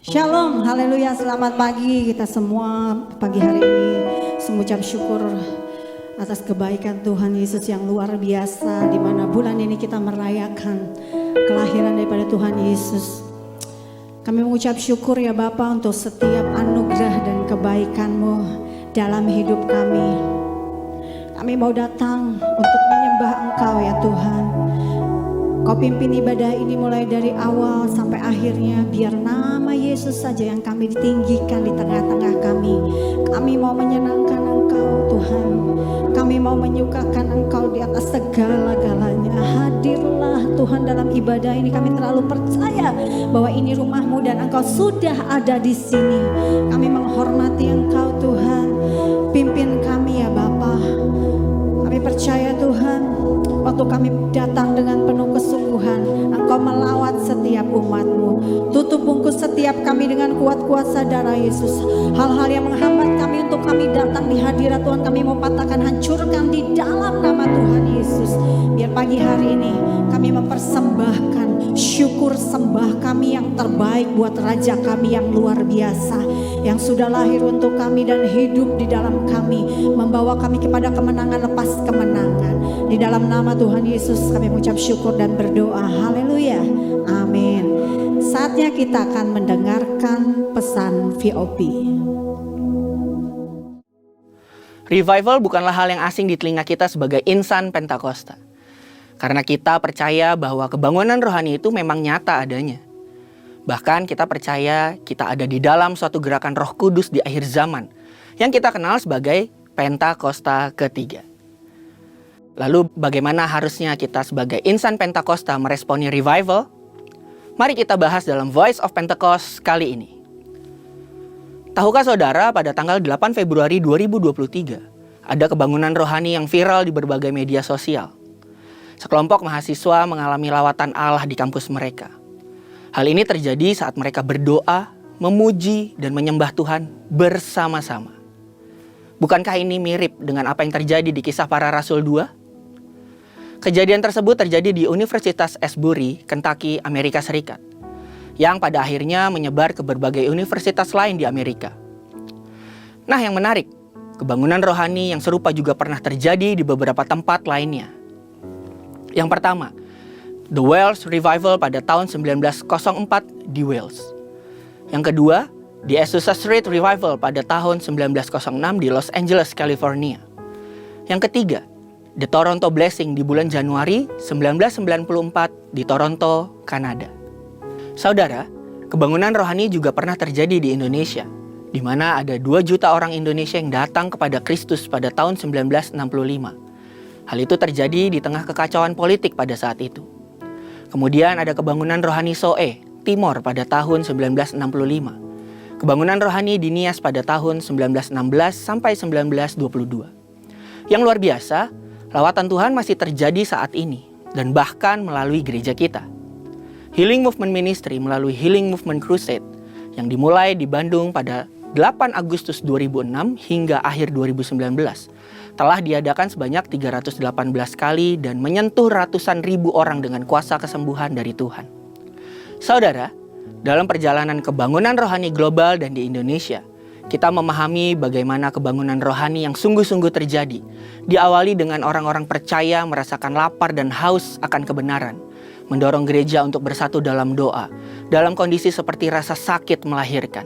Shalom, haleluya, selamat pagi kita semua. Pagi hari ini mengucap syukur atas kebaikan Tuhan Yesus yang luar biasa, di mana bulan ini kita merayakan kelahiran daripada Tuhan Yesus. Kami mengucap syukur ya Bapa untuk setiap anugerah dan kebaikan-Mu dalam hidup kami. Kami mau datang untuk menyembah Engkau ya Tuhan. Kau pimpin ibadah ini mulai dari awal sampai akhirnya. Biar nama Yesus saja yang kami ditinggikan di tengah-tengah kami. Kami mau menyenangkan Engkau Tuhan. Kami mau menyukakan Engkau di atas segala-galanya. Hadirlah Tuhan dalam ibadah ini. Kami terlalu percaya bahwa ini rumah-Mu dan Engkau sudah ada di sini. Kami menghormati Engkau Tuhan. Pimpin kami ya Bapa. Kami percaya Tuhan, waktu kami datang dengan penuh kesungguhan, Engkau melawat setiap umat-Mu. Tutup bungkus setiap kami dengan kuat kuasa darah Yesus. Hal-hal yang menghambat kami untuk kami datang di hadirat Tuhan, kami mau patahkan, hancurkan di dalam nama Tuhan Yesus. Biar pagi hari ini kami mempersembahkan syukur sembah kami yang terbaik buat Raja kami yang luar biasa, yang sudah lahir untuk kami dan hidup di dalam kami, membawa kami kepada kemenangan lepas kemenangan. Di dalam nama Tuhan Yesus kami mengucap syukur dan berdoa. Haleluya. Amin. Saatnya kita akan mendengarkan pesan VOP. Revival bukanlah hal yang asing di telinga kita sebagai insan Pentakosta. Karena kita percaya bahwa kebangunan rohani itu memang nyata adanya. Bahkan kita percaya kita ada di dalam suatu gerakan Roh Kudus di akhir zaman yang kita kenal sebagai Pentakosta ketiga. Lalu bagaimana harusnya kita sebagai insan Pentakosta meresponi revival? Mari kita bahas dalam Voice of Pentecost kali ini. Tahukah saudara, pada tanggal 8 Februari 2023 ada kebangunan rohani yang viral di berbagai media sosial. Sekelompok mahasiswa mengalami lawatan Allah di kampus mereka. Hal ini terjadi saat mereka berdoa, memuji, dan menyembah Tuhan bersama-sama. Bukankah ini mirip dengan apa yang terjadi di Kisah Para Rasul 2? Kejadian tersebut terjadi di Universitas Asbury, Kentucky, Amerika Serikat, yang pada akhirnya menyebar ke berbagai universitas lain di Amerika. Nah, yang menarik, kebangunan rohani yang serupa juga pernah terjadi di beberapa tempat lainnya. Yang pertama, The Wales Revival pada tahun 1904 di Wales. Yang kedua, The Azusa Street Revival pada tahun 1906 di Los Angeles, California. Yang ketiga, The Toronto Blessing di bulan Januari 1994 di Toronto, Kanada. Saudara, kebangunan rohani juga pernah terjadi di Indonesia, di mana ada 2 juta orang Indonesia yang datang kepada Kristus pada tahun 1965. Hal itu terjadi di tengah kekacauan politik pada saat itu. Kemudian ada kebangunan rohani Soe, Timor pada tahun 1965. Kebangunan rohani di Nias pada tahun 1916 sampai 1922. Yang luar biasa, lawatan Tuhan masih terjadi saat ini dan bahkan melalui gereja kita. Healing Movement Ministry melalui Healing Movement Crusade yang dimulai di Bandung pada 8 Agustus 2006 hingga akhir 2019 telah diadakan sebanyak 318 kali dan menyentuh ratusan ribu orang dengan kuasa kesembuhan dari Tuhan. Saudara, dalam perjalanan kebangunan rohani global dan di Indonesia, kita memahami bagaimana kebangunan rohani yang sungguh-sungguh terjadi, diawali dengan orang-orang percaya merasakan lapar dan haus akan kebenaran, mendorong gereja untuk bersatu dalam doa, dalam kondisi seperti rasa sakit melahirkan,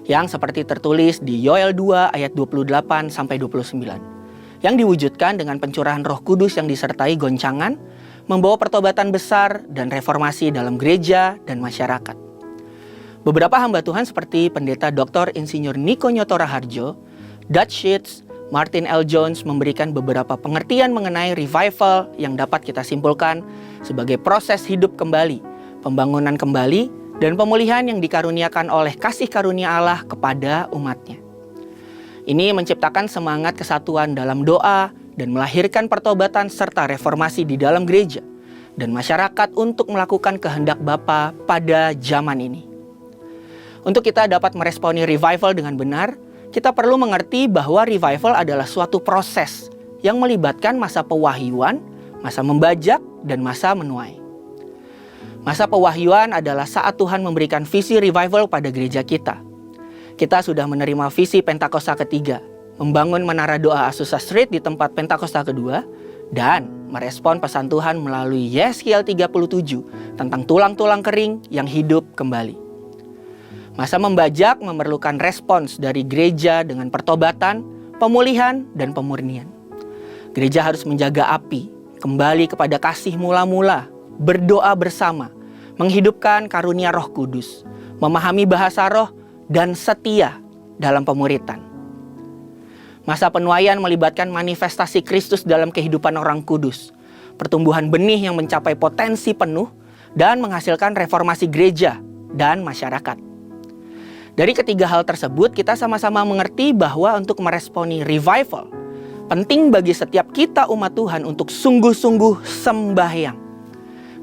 yang seperti tertulis di Yoel 2 ayat 28 sampai 29. Yang diwujudkan dengan pencurahan Roh Kudus yang disertai goncangan, membawa pertobatan besar dan reformasi dalam gereja dan masyarakat. Beberapa hamba Tuhan seperti Pendeta Dr. Insinyur Niko Nyoto Raharjo, Dutch Sheets, Martin L. Jones memberikan beberapa pengertian mengenai revival yang dapat kita simpulkan sebagai proses hidup kembali, pembangunan kembali, dan pemulihan yang dikaruniakan oleh kasih karunia Allah kepada umatnya. Ini menciptakan semangat kesatuan dalam doa dan melahirkan pertobatan serta reformasi di dalam gereja dan masyarakat untuk melakukan kehendak Bapa pada zaman ini. Untuk kita dapat meresponi revival dengan benar, kita perlu mengerti bahwa revival adalah suatu proses yang melibatkan masa pewahyuan, masa membajak, dan masa menuai. Masa pewahyuan adalah saat Tuhan memberikan visi revival pada gereja kita. Kita sudah menerima visi Pentakosta ketiga, membangun menara doa Azusa Street di tempat Pentakosta kedua, dan merespon pesan Tuhan melalui Yeskiel 37 tentang tulang-tulang kering yang hidup kembali. Masa membajak memerlukan respons dari gereja dengan pertobatan, pemulihan, dan pemurnian. Gereja harus menjaga api, kembali kepada kasih mula-mula, berdoa bersama, menghidupkan karunia Roh Kudus, memahami bahasa roh, dan setia dalam pemuritan. Masa penuaian melibatkan manifestasi Kristus dalam kehidupan orang kudus, pertumbuhan benih yang mencapai potensi penuh, dan menghasilkan reformasi gereja dan masyarakat. Dari ketiga hal tersebut, kita sama-sama mengerti bahwa untuk meresponi revival, penting bagi setiap kita umat Tuhan untuk sungguh-sungguh sembahyang.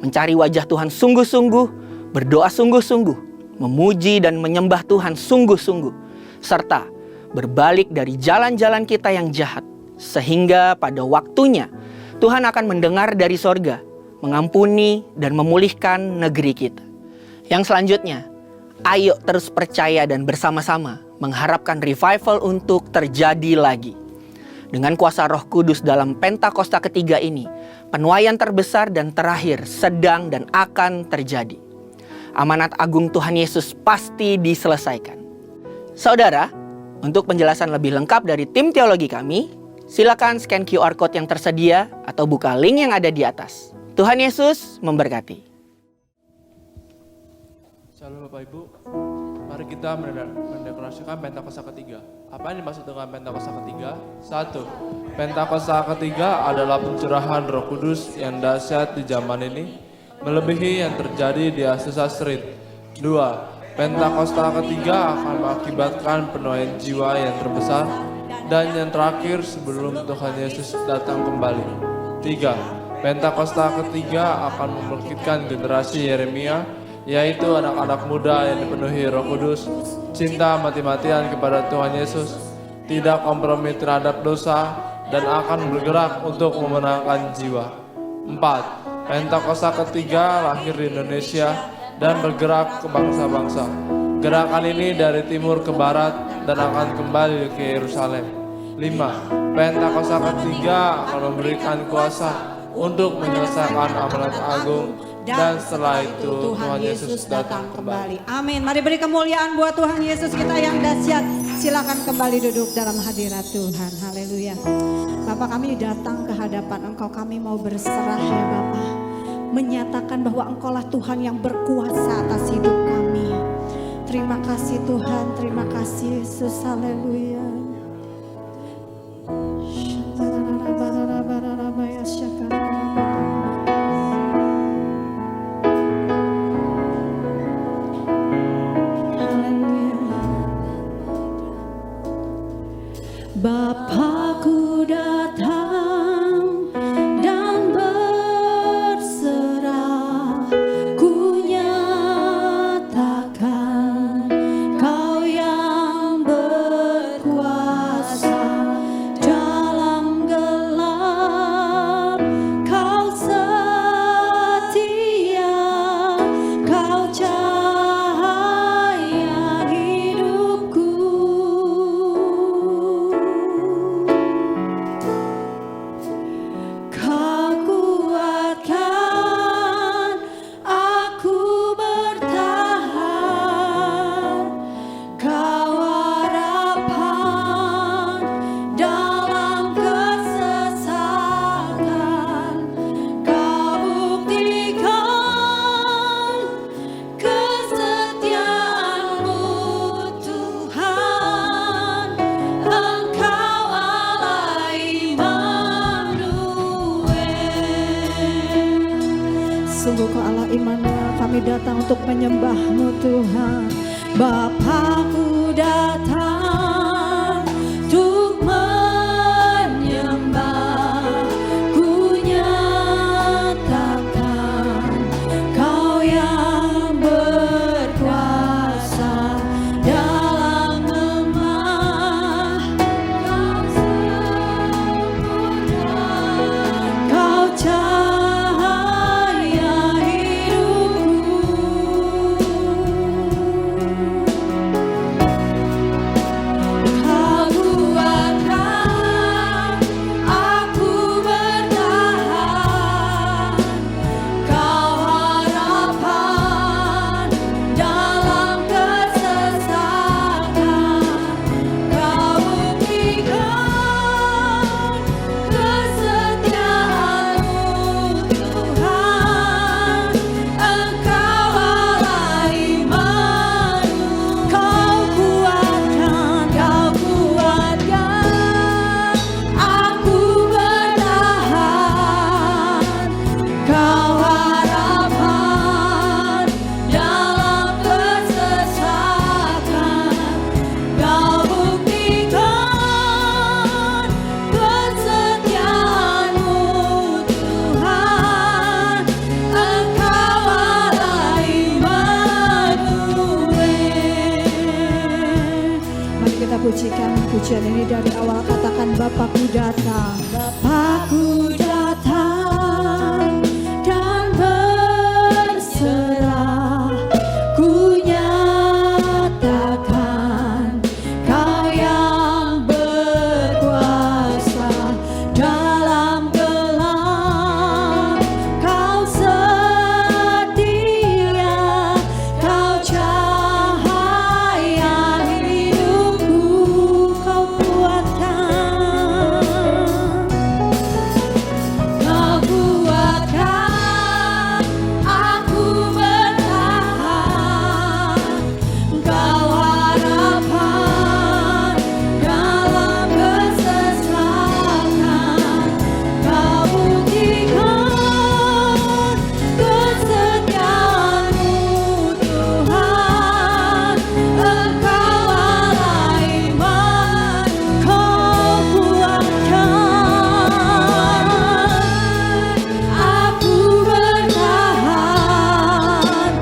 Mencari wajah Tuhan sungguh-sungguh, berdoa sungguh-sungguh, memuji dan menyembah Tuhan sungguh-sungguh, serta berbalik dari jalan-jalan kita yang jahat, sehingga pada waktunya Tuhan akan mendengar dari sorga, mengampuni dan memulihkan negeri kita. Yang selanjutnya, ayo terus percaya dan bersama-sama mengharapkan revival untuk terjadi lagi. Dengan kuasa Roh Kudus dalam Pentakosta ketiga ini, penuaian terbesar dan terakhir sedang dan akan terjadi. Amanat agung Tuhan Yesus pasti diselesaikan. Saudara, untuk penjelasan lebih lengkap dari tim teologi kami, silakan scan QR Code yang tersedia atau buka link yang ada di atas. Tuhan Yesus memberkati. Shalom Bapak Ibu, mari kita mendeklarasikan Pentakosta ketiga. Apa yang dimaksud dengan Pentakosta ketiga? 1. Pentakosta ketiga adalah pencurahan Roh Kudus yang dahsyat di zaman ini, melebihi yang terjadi di Azusa Street. 2. Pentakosta ketiga akan mengakibatkan penuaian jiwa yang terbesar dan yang terakhir sebelum Tuhan Yesus datang kembali. 3. Pentakosta ketiga akan membangkitkan generasi Yeremia, yaitu anak-anak muda yang dipenuhi Roh Kudus, cinta mati-matian kepada Tuhan Yesus, tidak kompromi terhadap dosa, dan akan bergerak untuk memenangkan jiwa. 4. Pentakosta ketiga lahir di Indonesia dan bergerak ke bangsa-bangsa. Gerakan ini dari timur ke barat dan akan kembali ke Yerusalem. 5. Pentakosta ketiga akan memberikan kuasa untuk menyelesaikan amanat agung, dan setelah itu Tuhan Yesus datang kembali. Amin. Mari beri kemuliaan buat Tuhan Yesus kita yang dahsyat. Silakan kembali duduk dalam hadirat Tuhan. Haleluya. Bapak, kami datang ke hadapan Engkau, kami mau berserah ya Bapak, menyatakan bahwa Engkaulah Tuhan yang berkuasa atas hidup kami. Terima kasih Tuhan, terima kasih Yesus. Haleluya. Bapakku datang dan berserah, ku nyatakan Kau yang berkuasa dalam gelap, Kau setia, Kau cahaya hidupku. Kau kuatkan aku bertahan, Kau harapan dalam kesesakan, Kau buktikan kesetiaan-Mu Tuhan, Engkau Allah Immanuel. Sungguh Kau Allah Immanuel, kami datang untuk menyembah-Mu Tuhan. Bapakku datang untuk menyembah, ku nyatakan Kau yang berkuasa dalam lemah, Kau sempurna, Kau cahaya hidupku. pujikan pujian ini dari awal. Katakan Bapakku datang, Bapakku datang dan berserah. Ku nyatakan Kau yang berkuasa dalam gelap. Kau setia, Kau cahaya hidupku, Kau kuatkan. Kau kuatkan aku bertahan. Kau harapan dalam kesesakan. Kau buktikan kesetiaan-Mu Tuhan. Engkau Allah iman, Kau kuatkan. Aku bertahan,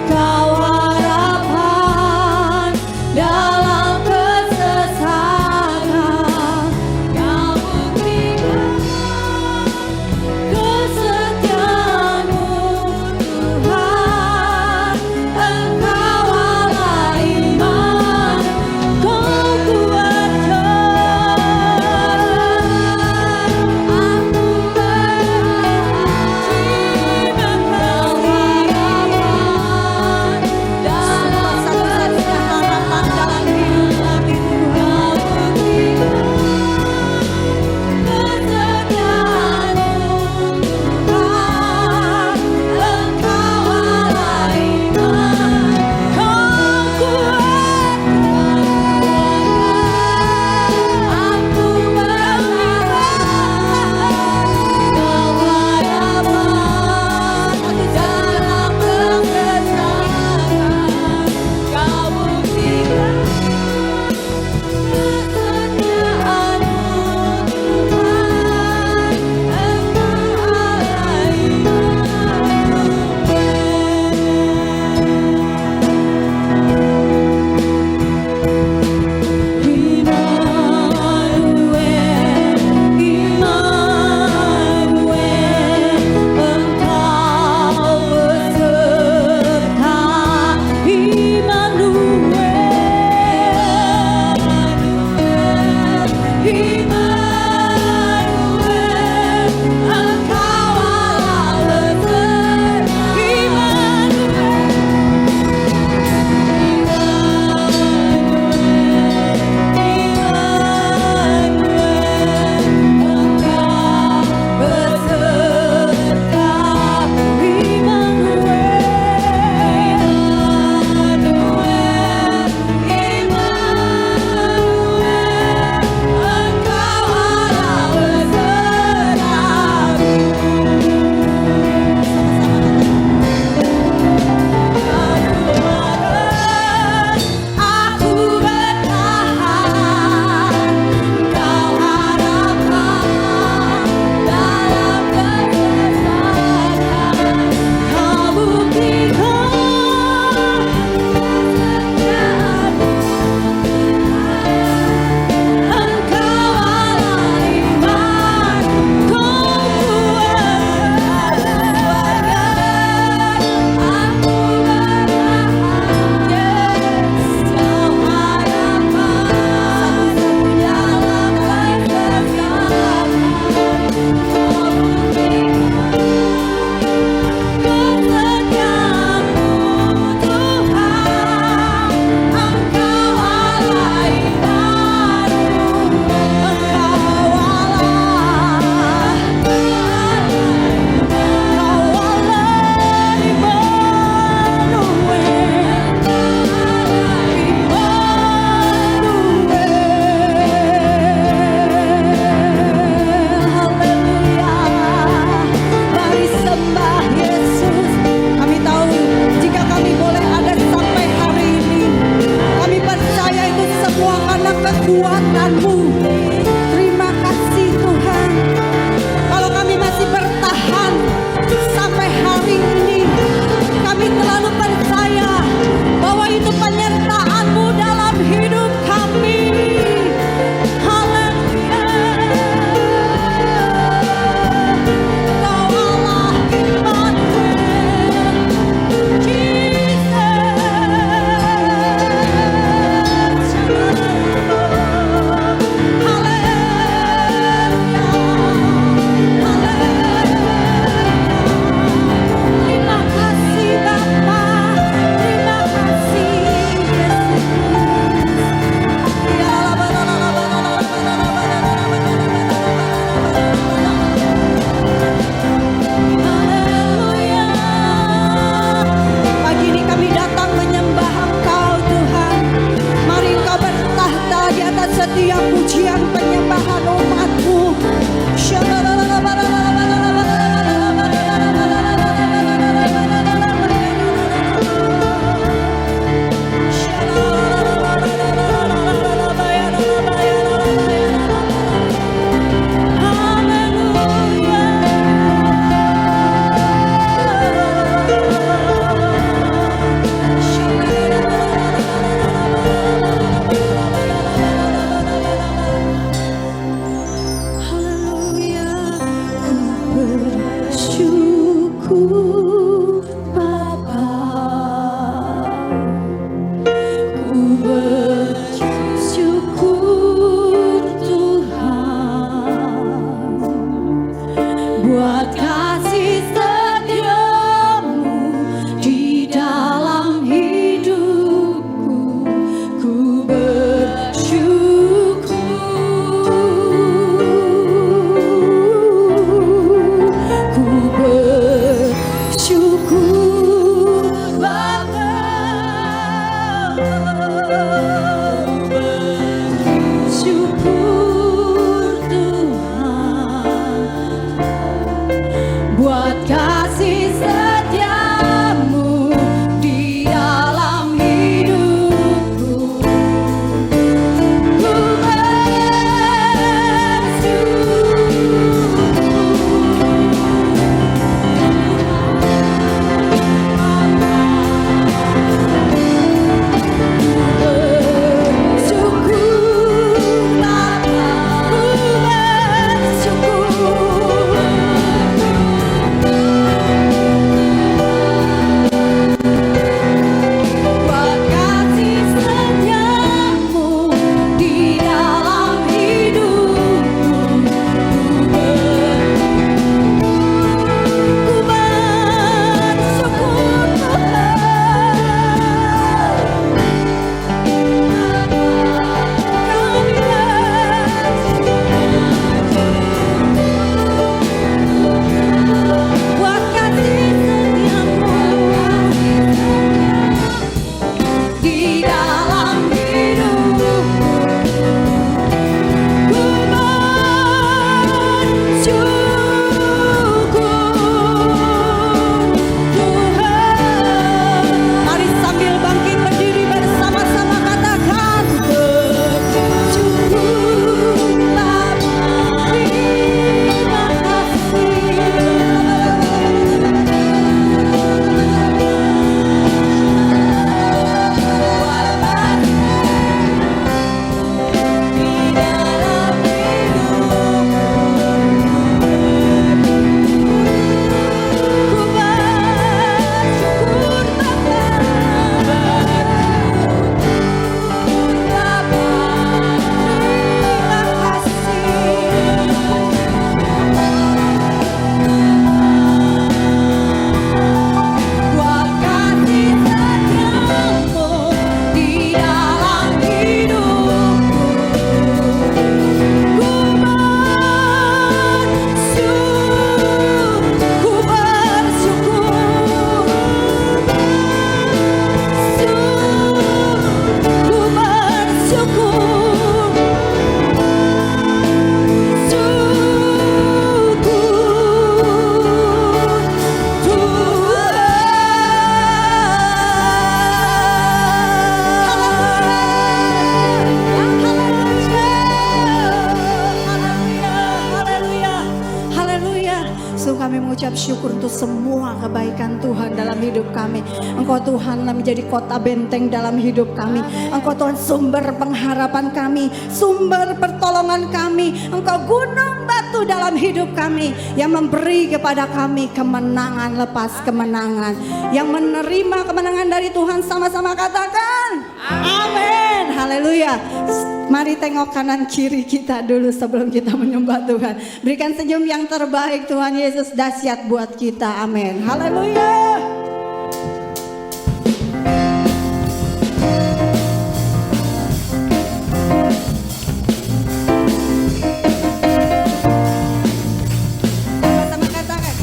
Kau harapan dalam kesesakan. Kau buktikan kesetiaan-Mu Tuhan. Engkau Allah iman, Kau kuatkan. Aku penyertaan-Mu dalam hidup kami. mengucap syukur untuk semua kebaikan Tuhan dalam hidup kami. Engkau Tuhan menjadi kota benteng dalam hidup kami. Engkau Tuhan sumber pengharapan kami, sumber pertolongan kami. Engkau gunung batu dalam hidup kami yang memberi kepada kami kemenangan lepas kemenangan. Yang menerima kemenangan dari Tuhan sama-sama katakan amin. Haleluya. Mari tengok kanan kiri kita dulu sebelum kita menyembah Tuhan. Berikan senyum yang terbaik, Tuhan Yesus dahsyat buat kita. Amin. Haleluya. Sama-sama katakan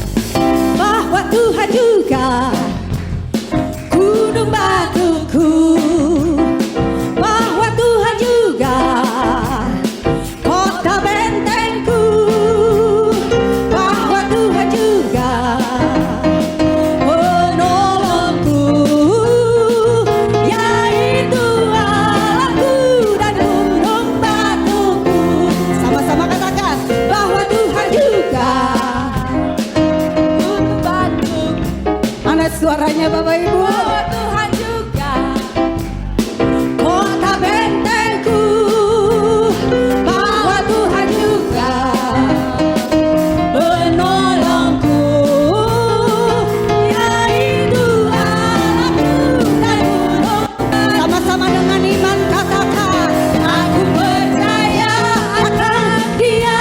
bahwa Tuhan juga gunung batuku. Suaranya Bapak Ibu. Bahwa Tuhan juga kota bentengku. Bahwa Tuhan juga penolongku. Yaitu Allahku dan gunung. Sama-sama dengan iman katakan, aku percaya akan Dia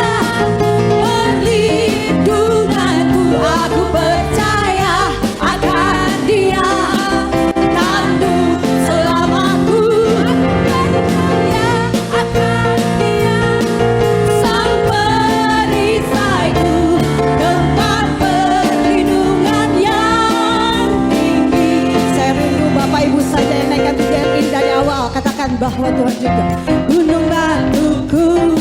perlindunganku. Aku percaya akan Dia bahwa Tuhan juga gunung batuku.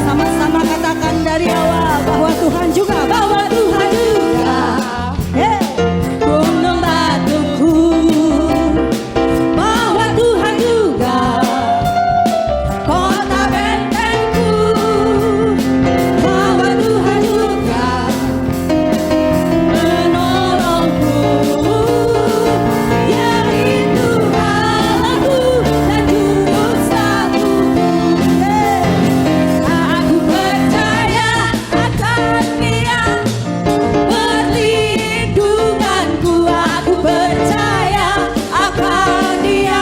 Sama-sama katakan dari awal bahwa Tuhan juga, bahwa Tuhan juga. Hey. Gunung batuku, bahwa Tuhan juga kota bentengku, bahwa Tuhan juga menolongku, yaitu Allahku dan juru selamatku. Aku percaya akan Dia perlindunganku, aku percaya akan Dia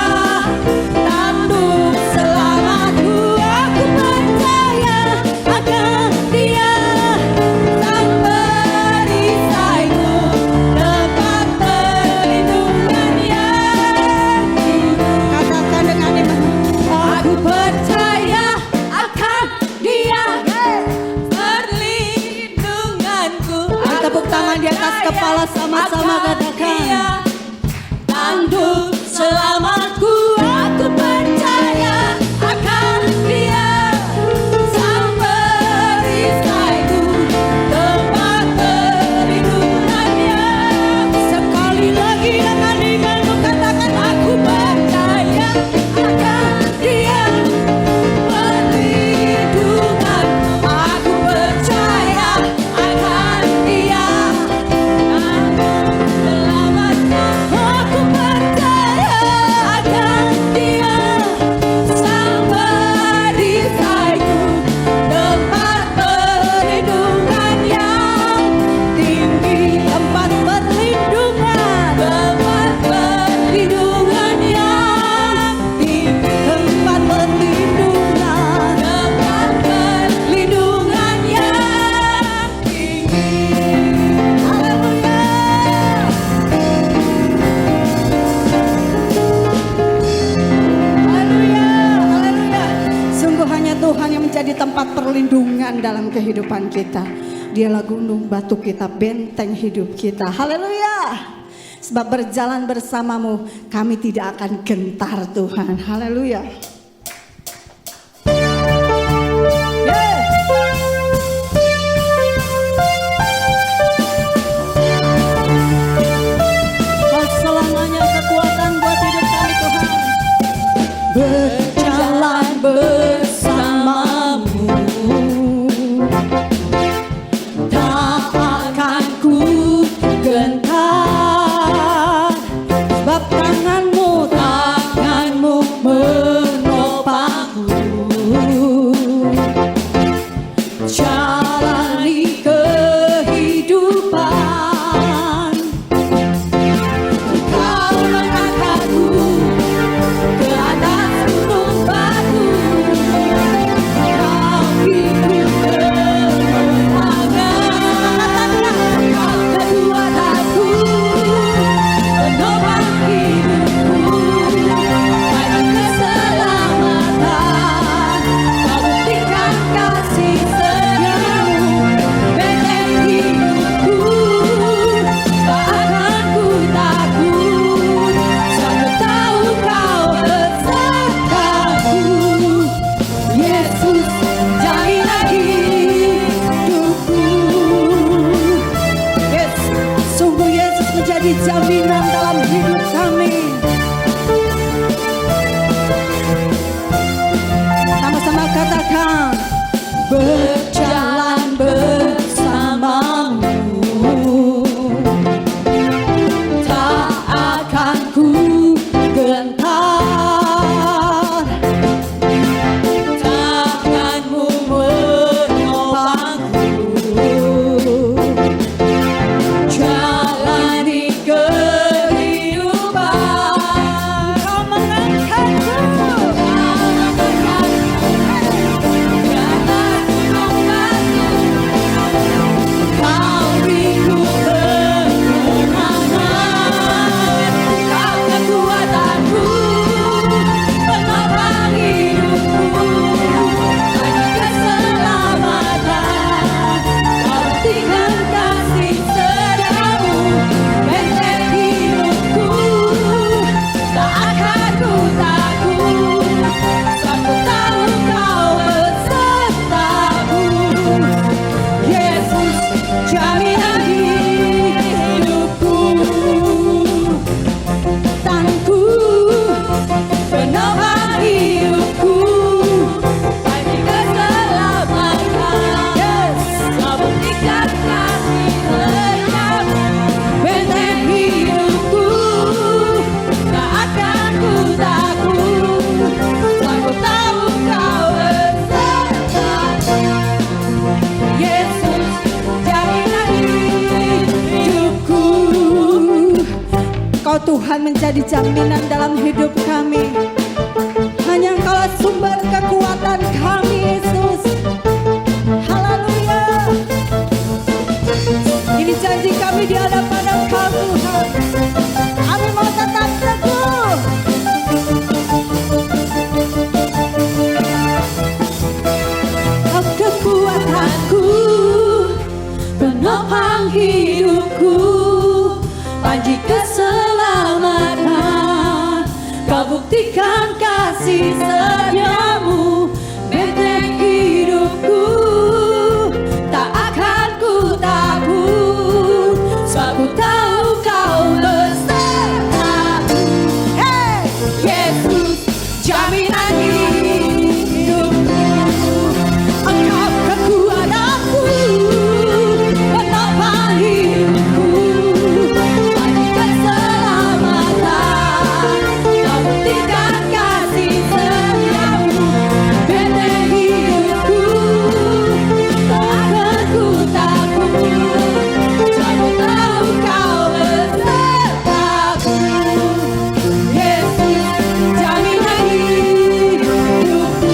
tanduk selamatku, aku percaya akan Dia sang perisaiku, tempat perlindungan yang katakan dengan iman. Aku percaya akan Dia perlindunganku. Tepuk tangan di atas kepala sama-sama katakan. Tanduk selamatku, aku percaya akan Dia sang perisaiku, tempat perlindungannya. Sekali lagi dengan imanmu katakan, aku percaya akan Dia perlindunganku, aku percaya akan Dia tanduk selamatku, aku percaya akan Dia sang perisaiku, tempat perlindungan yang tinggi, tempat perlindungan yang tinggi, tempat perlindungan yang tinggi. Haleluya. Haleluya, haleluya. Sungguh hanya Tuhan yang menjadi tempat perlindungan dalam kehidupan kita. Dialah gunung batu kita, benteng hidup kita. Haleluya. Sebab berjalan bersamamu kami tidak akan gentar Tuhan. Haleluya. Yeah. Kau selamanya kekuatan buat hidup kami Tuhan. Berjalan bersamamu, tak akan ku gentar. Sebab tanganmu menopangku, jalani kehidupan. Kau mengangkatku ke atas gunung batu, kau hidup kemenangan. Kau kekuatanku, penopang hidupku, bagi keselamatan. Kau buktikan kasih setiamu, benteng hidupku, tak akan ku takut. Selalu tahu Kau besertaku. Yesus jadilah hidupku. Yes, sungguh Yesus menjadi jaminan dalam hidup kami. Sama-sama katakan, berjalan bersamamu, tak akan ku gentar. Tanganmu menopangku, jalani kehidupan. Engkau Tuhan menjadi jaminan dalam hidup kami. Hanya Engkau sumber kekuatan kami, Yesus. Haleluya. Ini janji kami di hadapan Engkau Tuhan. Kami mau tetap teguh. Kau kekuatanku, penopang hidupku, panji keselamatan. Kau buktikan kasih setiamu, benteng hidupku. Tak akan ku takut, sebab ku tahu kau besertaku. Hey, Yesus, jaminan hidupku. Engkau kekuatanku, penopang hidupku, panji keselamatan. Kau buktikan kasih setiamu, benteng hidupku. Tak akan ku takut, sebab ku tahu kau besertaku. Yesus, jaminan hidupku.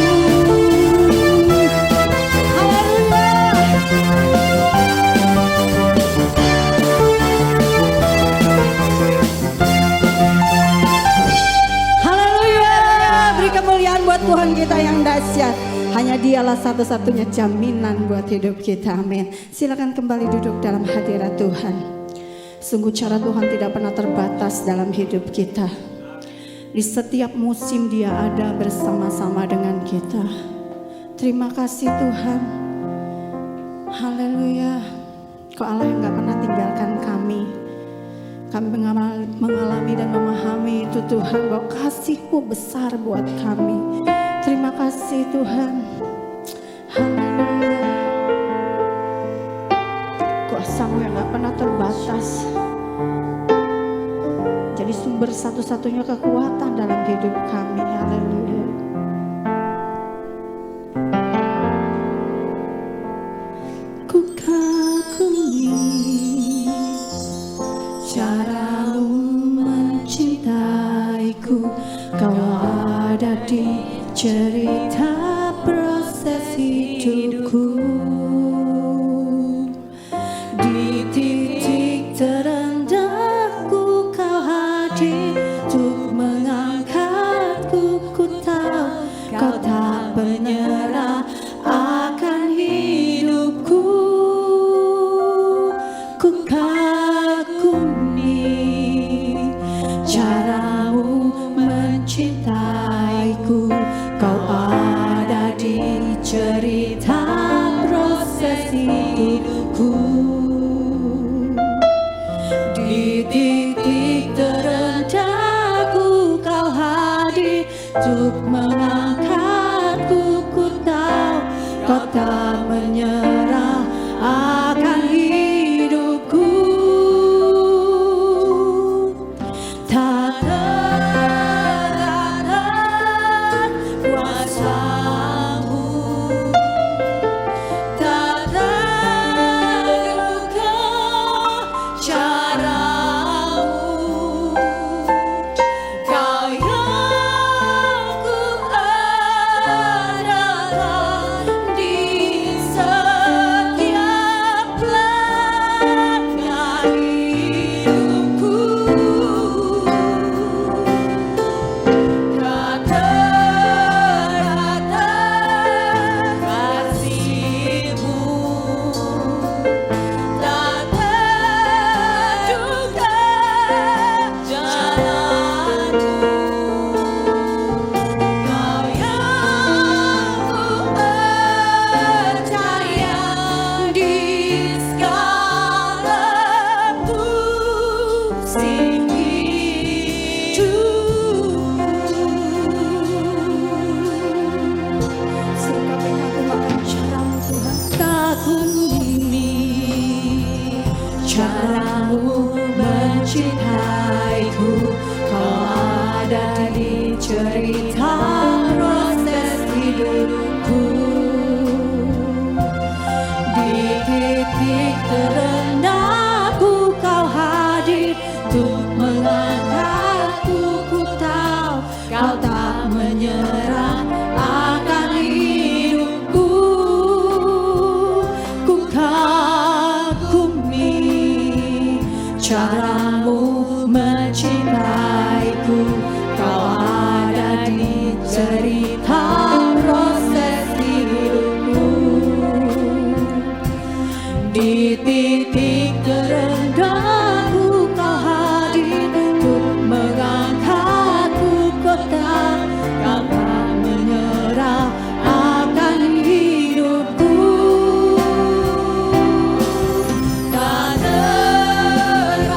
Haleluya. Beri kemuliaan buat Tuhan kita yang dahsyat. Hanya Dialah satu-satunya jaminan buat hidup kita. Amin. Silakan kembali duduk dalam hadirat Tuhan. Sungguh cara Tuhan tidak pernah terbatas dalam hidup kita. Di setiap musim Dia ada bersama-sama dengan kita. Terima kasih Tuhan. Haleluya. Kau Allah yang gak pernah tinggalkan kami. Kami mengalami dan memahami itu Tuhan, bahwa kasih-Mu besar buat kami. Terima kasih Tuhan. Haleluya. Kuasa-Mu yang gak pernah terbatas, jadi sumber satu-satunya kekuatan dalam hidup kami. Haleluya. Ku kagumi cara-Mu mencintaiku. Kau ada di cerita proses hidupku. Di titik terendahku Kau hadir untuk mengangkatku. Ku tahu Kau tak menyerah akan hidupku. Ku kagumi cara-Mu mencintaiku. Kau ada di cerita proses hidupku. Di titik terendahku Kau hadir untuk mengangkatku. Ku tahu Kau tak menyerah akan hidupku. Tak terkalahkan kuasa-Mu, tak terduga cara-Mu. Kau yang ku andalkan di setiap langkah hidupku. Tak terbatas kasih-Mu, tak terduga jalan-Mu. Kau yang ku percaya di segala musim hidupku. Sehingga aku makan cara-Mu Tuhan. Kagumi cara-Mu mencintaiku. Kau ada di cerita proses hidupku. Di titik terendahku Kau hadir untuk mengangkat caramu mencintaiku, kau ada di cerita proses hidupku. Di titik terendahku kau hadir untuk mengangkatku, kau tak menyerah akan hidupku. Tak terbatas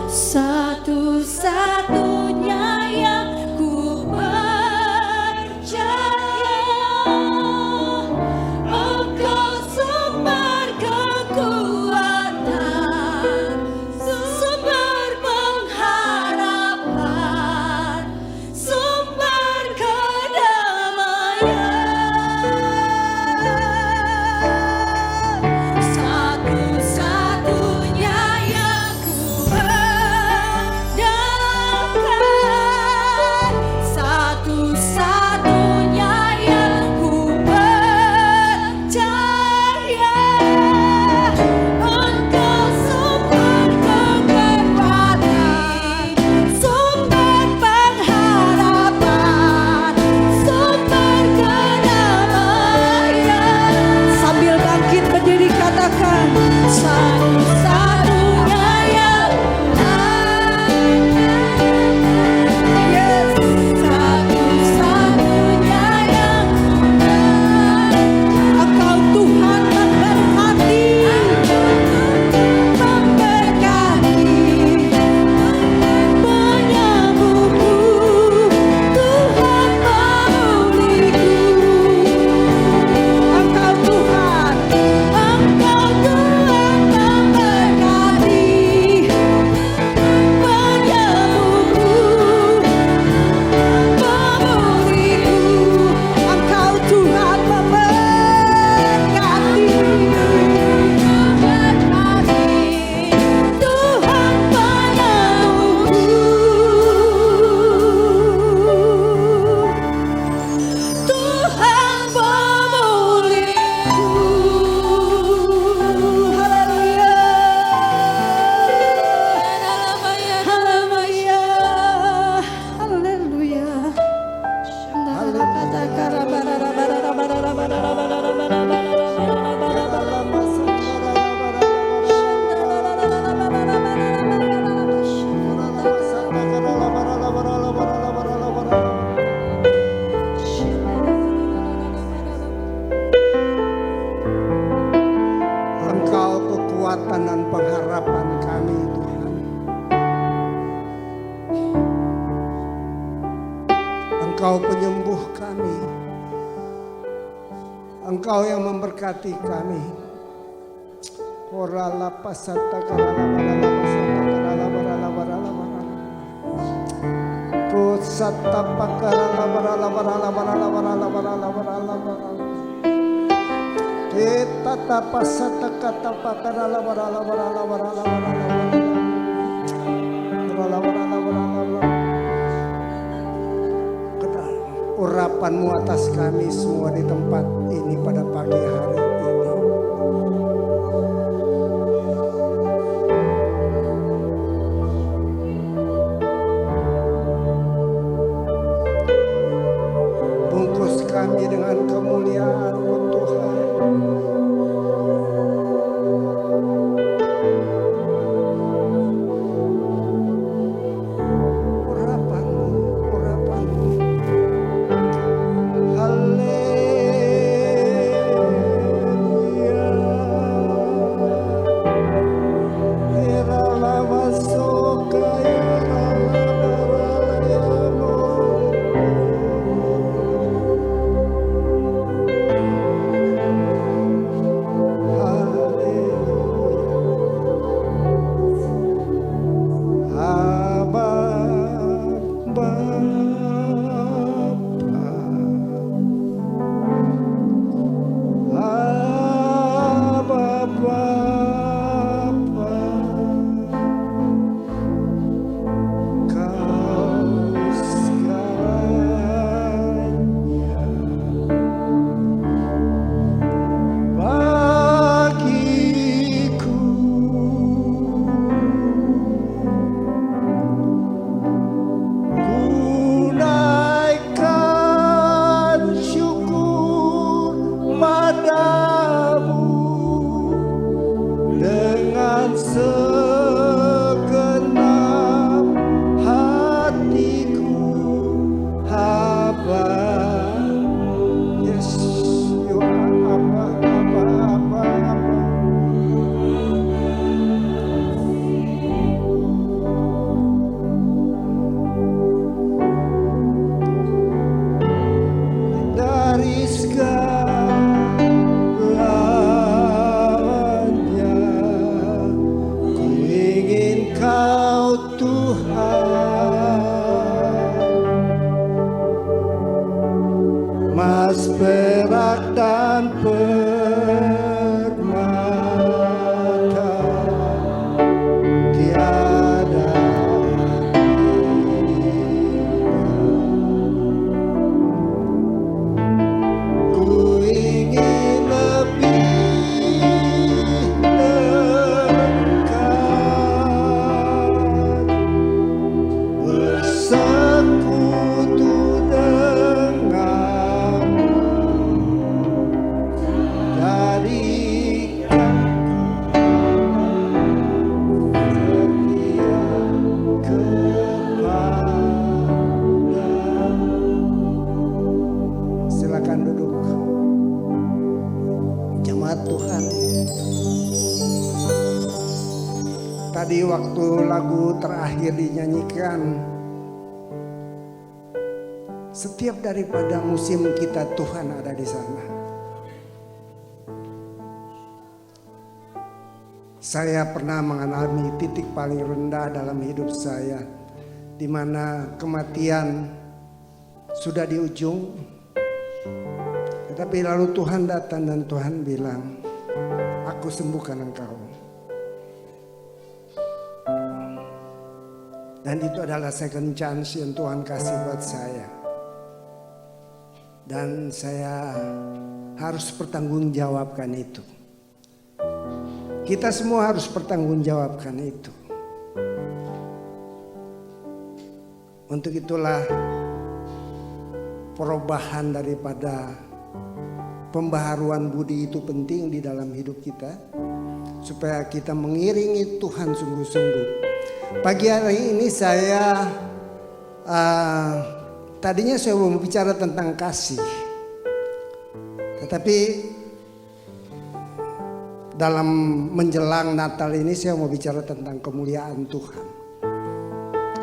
satu-satunya yang ku percaya. Engkau sumber kekuatan, sumber pengharapan, sumber kedamaian. Satu-satunya yang ku andalkan, satu-satunya yang ku percaya. Engkau sumber kekuatan, sumber pengharapan, sumber kedamaian. Sambil bangkit berdiri katakan, satu-satunya yang yes, satu-satunya yang Engkau Tuhan memberkati, penyembuhku, Tuhan memulihku. Engkau Tuhan memberkati, penyembuhku, memulihku. Engkau Tuhan memberkati, Tuhan penyembuhku, Tuhan pemulihku. Haleluya. Haleluya. Haleluya. Engkau kekuatan dan pengharapan kami, Tuhan. Engkau penyembuh kami. Engkau yang memberkati kami. Orala pasata karala barala pasata karala barala barala barala. Kusata pakarala barala barala barala barala barala barala barala. Kita tapasata kata pakarala barala barala barala barala barala barala barala. Urapan-Mu atas kami semua di tempat ini pada pagi hari ini. Bungkus kami dengan kemuliaan-Mu Tuhan. Urapan-Mu, urapan-Mu. Engkau Tuhan, mas perak dan permata, tiada ku ingin lebih dekat bersekutu denganmu, jadikan setia kepadamu. Silakan duduk. Jemaat Tuhan, tadi waktu lagu terakhir dinyanyikan, setiap daripada musim kita Tuhan ada di sana. Saya pernah mengalami titik paling rendah dalam hidup saya, di mana kematian sudah di ujung. Tetapi lalu Tuhan datang dan Tuhan bilang, aku sembuhkan engkau. Dan itu adalah second chance yang Tuhan kasih buat saya. Dan saya harus bertanggungjawabkan itu. Kita semua harus bertanggungjawabkan itu. Untuk itulah perubahan daripada pembaharuan budi itu penting di dalam hidup kita, supaya kita mengiringi Tuhan sungguh-sungguh. Pagi hari ini saya tadinya saya mau bicara tentang kasih, tetapi dalam menjelang Natal ini saya mau bicara tentang kemuliaan Tuhan.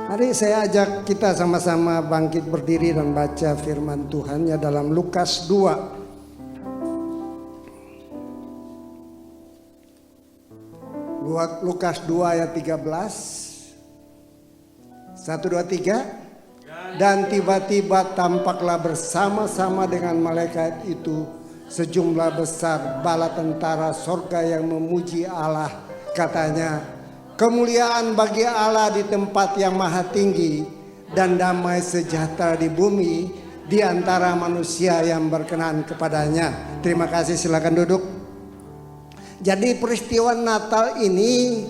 Mari saya ajak kita sama-sama bangkit berdiri dan baca firman Tuhan ya dalam Lukas 2. Lukas 2 ayat 13. 1, 2, 3. Dan tiba-tiba tampaklah bersama-sama dengan malaikat itu sejumlah besar bala tentara sorga yang memuji Allah. Katanya, kemuliaan bagi Allah di tempat yang maha tinggi dan damai sejahtera di bumi di antara manusia yang berkenan kepadanya. Terima kasih, silakan duduk. Jadi peristiwa Natal ini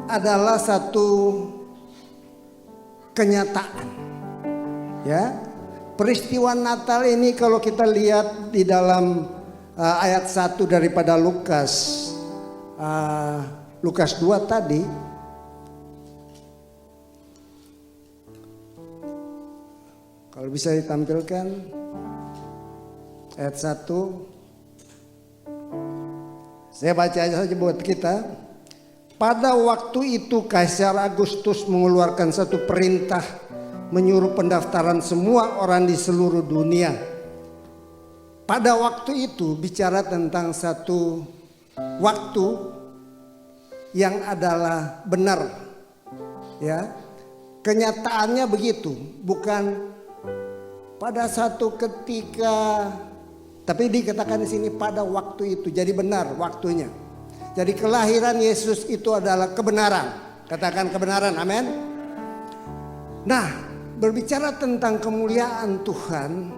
adalah satu kenyataan. Ya, peristiwa Natal ini kalau kita lihat di dalam ayat 1 daripada Lukas 2 tadi, kalau bisa ditampilkan ayat 1. Saya baca saja buat kita. Pada waktu itu Kaisar Agustus mengeluarkan satu perintah menyuruh pendaftaran semua orang di seluruh dunia. Pada waktu itu bicara tentang satu waktu yang adalah benar. Ya. Kenyataannya begitu, bukan pada satu ketika, tapi dikatakan di sini pada waktu itu. Jadi benar waktunya. Jadi kelahiran Yesus itu adalah kebenaran. Katakan kebenaran, amin. Nah, berbicara tentang kemuliaan Tuhan,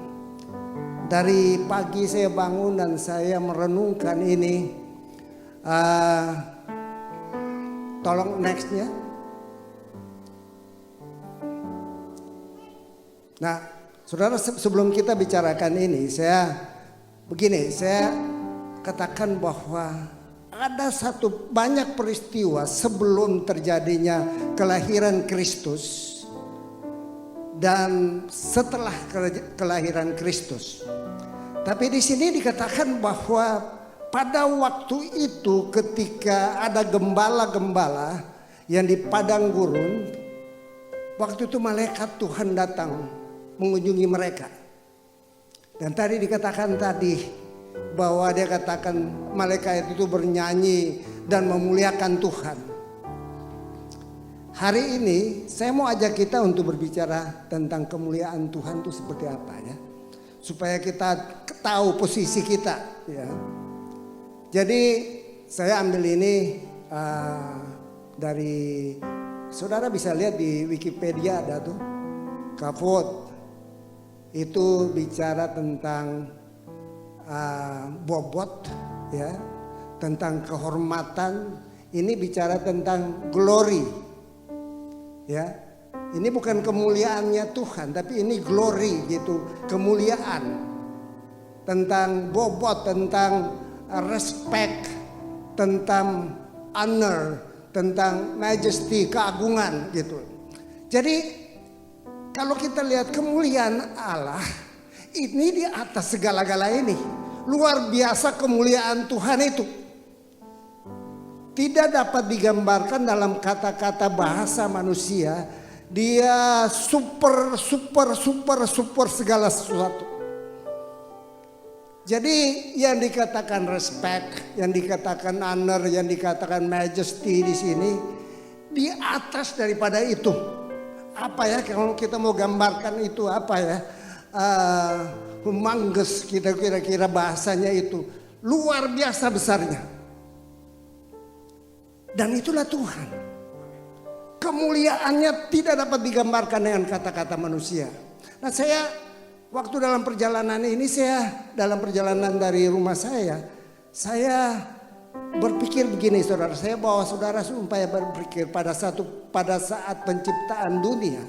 dari pagi saya bangun dan saya merenungkan ini. Tolong nextnya. Nah, saudara, sebelum kita bicarakan ini, saya katakan bahwa ada satu banyak peristiwa sebelum terjadinya kelahiran Kristus dan setelah kelahiran Kristus. Tapi di sini dikatakan bahwa pada waktu itu ketika ada gembala-gembala yang di padang gurun, waktu itu malaikat Tuhan datang mengunjungi mereka. Dan tadi dikatakan bahwa dia katakan malaikat itu bernyanyi dan memuliakan Tuhan. hari ini saya mau ajak kita untuk berbicara tentang kemuliaan Tuhan itu seperti apa ya. Supaya kita tahu posisi kita ya. Jadi saya ambil ini dari, saudara bisa lihat di Wikipedia ada tuh. Kavod itu bicara tentang bobot ya, tentang kehormatan. Ini bicara tentang glory ya. Ini bukan kemuliaannya Tuhan, tapi ini glory gitu, kemuliaan. Tentang bobot, tentang respect, tentang honor, tentang majesty, keagungan gitu. Jadi kalau kita lihat kemuliaan Allah, ini di atas segala-gala ini. Luar biasa kemuliaan Tuhan itu. Tidak dapat digambarkan dalam kata-kata bahasa manusia. Dia super segala sesuatu. Jadi yang dikatakan respect, yang dikatakan honor, yang dikatakan majesty di sini di atas daripada itu. Apa ya kalau kita mau gambarkan itu apa ya? Humongous kita kira-kira bahasanya itu. Luar biasa besarnya. Dan itulah Tuhan. Kemuliaannya tidak dapat digambarkan dengan kata-kata manusia. Nah saya waktu dalam perjalanan ini, dalam perjalanan dari rumah saya berpikir begini saudara. Saya bawa saudara supaya berpikir pada saat penciptaan dunia.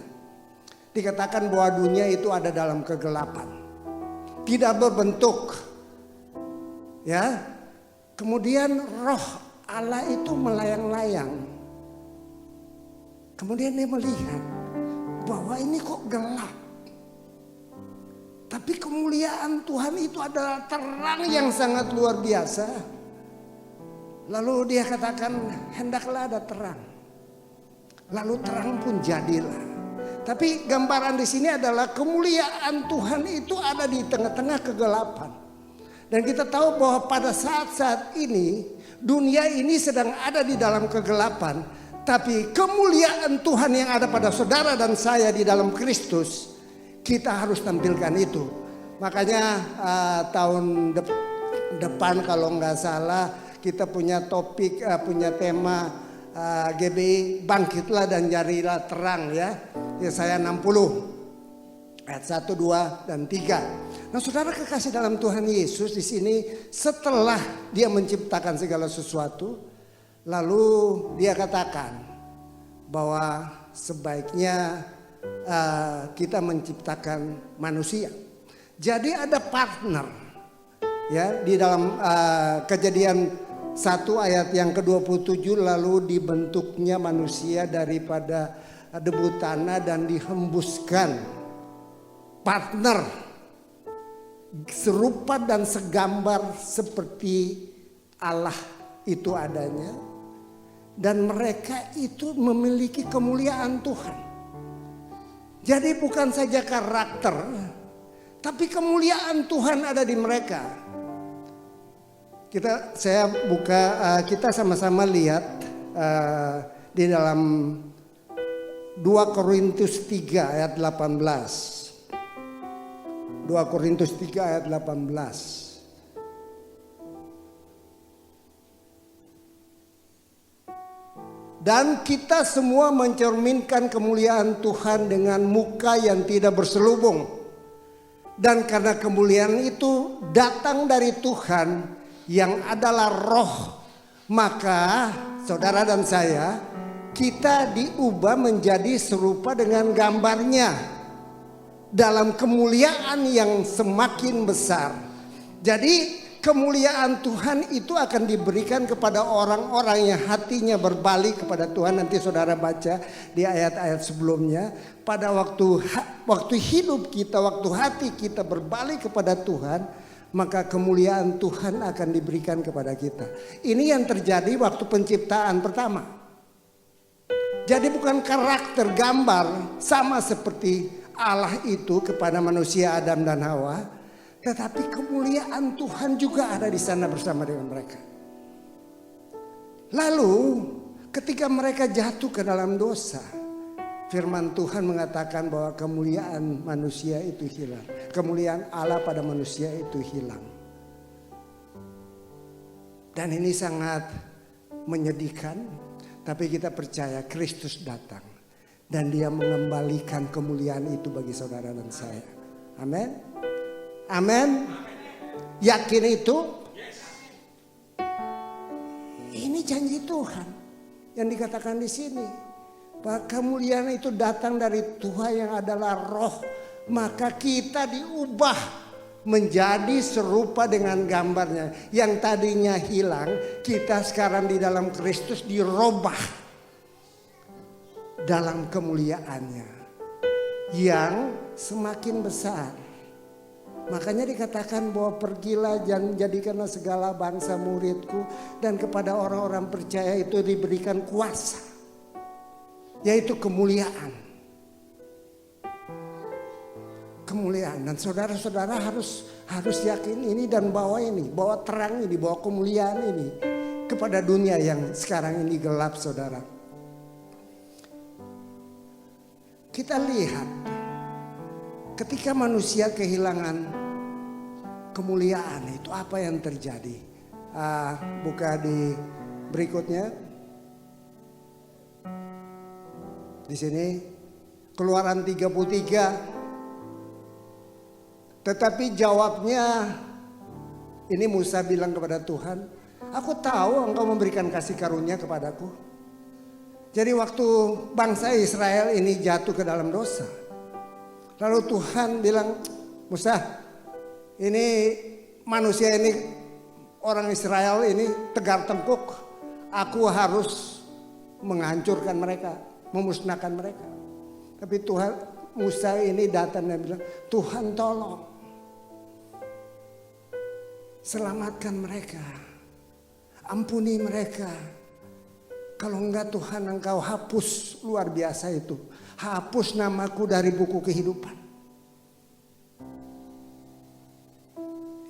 Dikatakan bahwa dunia itu ada dalam kegelapan. Tidak berbentuk. Ya. Kemudian roh Allah itu melayang-layang. Kemudian dia melihat bahwa ini kok gelap. Tapi kemuliaan Tuhan itu adalah terang yang sangat luar biasa. Lalu dia katakan hendaklah ada terang. Lalu terang pun jadilah. Tapi gambaran di sini adalah kemuliaan Tuhan itu ada di tengah-tengah kegelapan. Dan kita tahu bahwa pada saat-saat ini dunia ini sedang ada di dalam kegelapan. Tapi kemuliaan Tuhan yang ada pada saudara dan saya di dalam Kristus, kita harus tampilkan itu. Makanya tahun depan kalau nggak salah kita punya topik, punya tema GBI bangkitlah dan jadilah terang ya. Yesaya 60 ayat 1, 2 dan 3. Nah, saudara kekasih dalam Tuhan Yesus di sini setelah dia menciptakan segala sesuatu, lalu dia katakan bahwa sebaiknya kita menciptakan manusia. Jadi ada partner ya di dalam Kejadian 1 ayat yang ke-27, lalu dibentuknya manusia daripada debu tanah dan dihembuskan. Partner serupa dan segambar seperti Allah itu adanya. Dan mereka itu memiliki kemuliaan Tuhan. Jadi bukan saja karakter, tapi kemuliaan Tuhan ada di mereka. Kita sama-sama lihat di dalam 2 Korintus 3 ayat 18. 2 Korintus 3 ayat 18. Dan kita semua mencerminkan kemuliaan Tuhan dengan muka yang tidak berselubung. Dan karena kemuliaan itu datang dari Tuhan yang adalah roh, maka saudara dan saya, kita diubah menjadi serupa dengan gambarnya dalam kemuliaan yang semakin besar. Jadi kemuliaan Tuhan itu akan diberikan kepada orang-orang yang hatinya berbalik kepada Tuhan. Nanti saudara baca di ayat-ayat sebelumnya. Pada waktu hidup kita, waktu hati kita berbalik kepada Tuhan, maka kemuliaan Tuhan akan diberikan kepada kita. Ini yang terjadi waktu penciptaan pertama. Jadi bukan karakter gambar sama seperti Allah itu kepada manusia Adam dan Hawa. Tetapi kemuliaan Tuhan juga ada di sana bersama dengan mereka. Lalu ketika mereka jatuh ke dalam dosa, firman Tuhan mengatakan bahwa kemuliaan manusia itu hilang. Kemuliaan Allah pada manusia itu hilang. Dan ini sangat menyedihkan, tapi kita percaya Kristus datang dan Dia mengembalikan kemuliaan itu bagi saudara dan saya. Amin. Amin. Yakin itu? Ini janji Tuhan yang dikatakan di sini. Bahwa kemuliaan itu datang dari Tuhan yang adalah roh. Maka kita diubah menjadi serupa dengan gambarnya. Yang tadinya hilang, kita sekarang di dalam Kristus dirubah dalam kemuliaannya yang semakin besar. Makanya dikatakan bahwa pergilah dan jadikanlah segala bangsa muridku, dan kepada orang-orang percaya itu diberikan kuasa, yaitu kemuliaan. Kemuliaan, dan saudara-saudara harus yakin ini dan bawa terang ini, bawa kemuliaan ini kepada dunia yang sekarang ini gelap, saudara. Kita lihat ketika manusia kehilangan kemuliaan itu apa yang terjadi. Buka di berikutnya. Di sini Keluaran 33. Tetapi jawabnya, ini Musa bilang kepada Tuhan, aku tahu engkau memberikan kasih karunia kepadaku. Jadi waktu bangsa Israel ini jatuh ke dalam dosa, lalu Tuhan bilang, Musa, ini manusia ini, orang Israel ini tegar tengkuk, aku harus menghancurkan mereka, memusnahkan mereka. Tapi Tuhan, Musa ini datang dan bilang, Tuhan tolong, selamatkan mereka, ampuni mereka. Kalau enggak Tuhan, engkau hapus luar biasa itu. Hapus namaku dari buku kehidupan.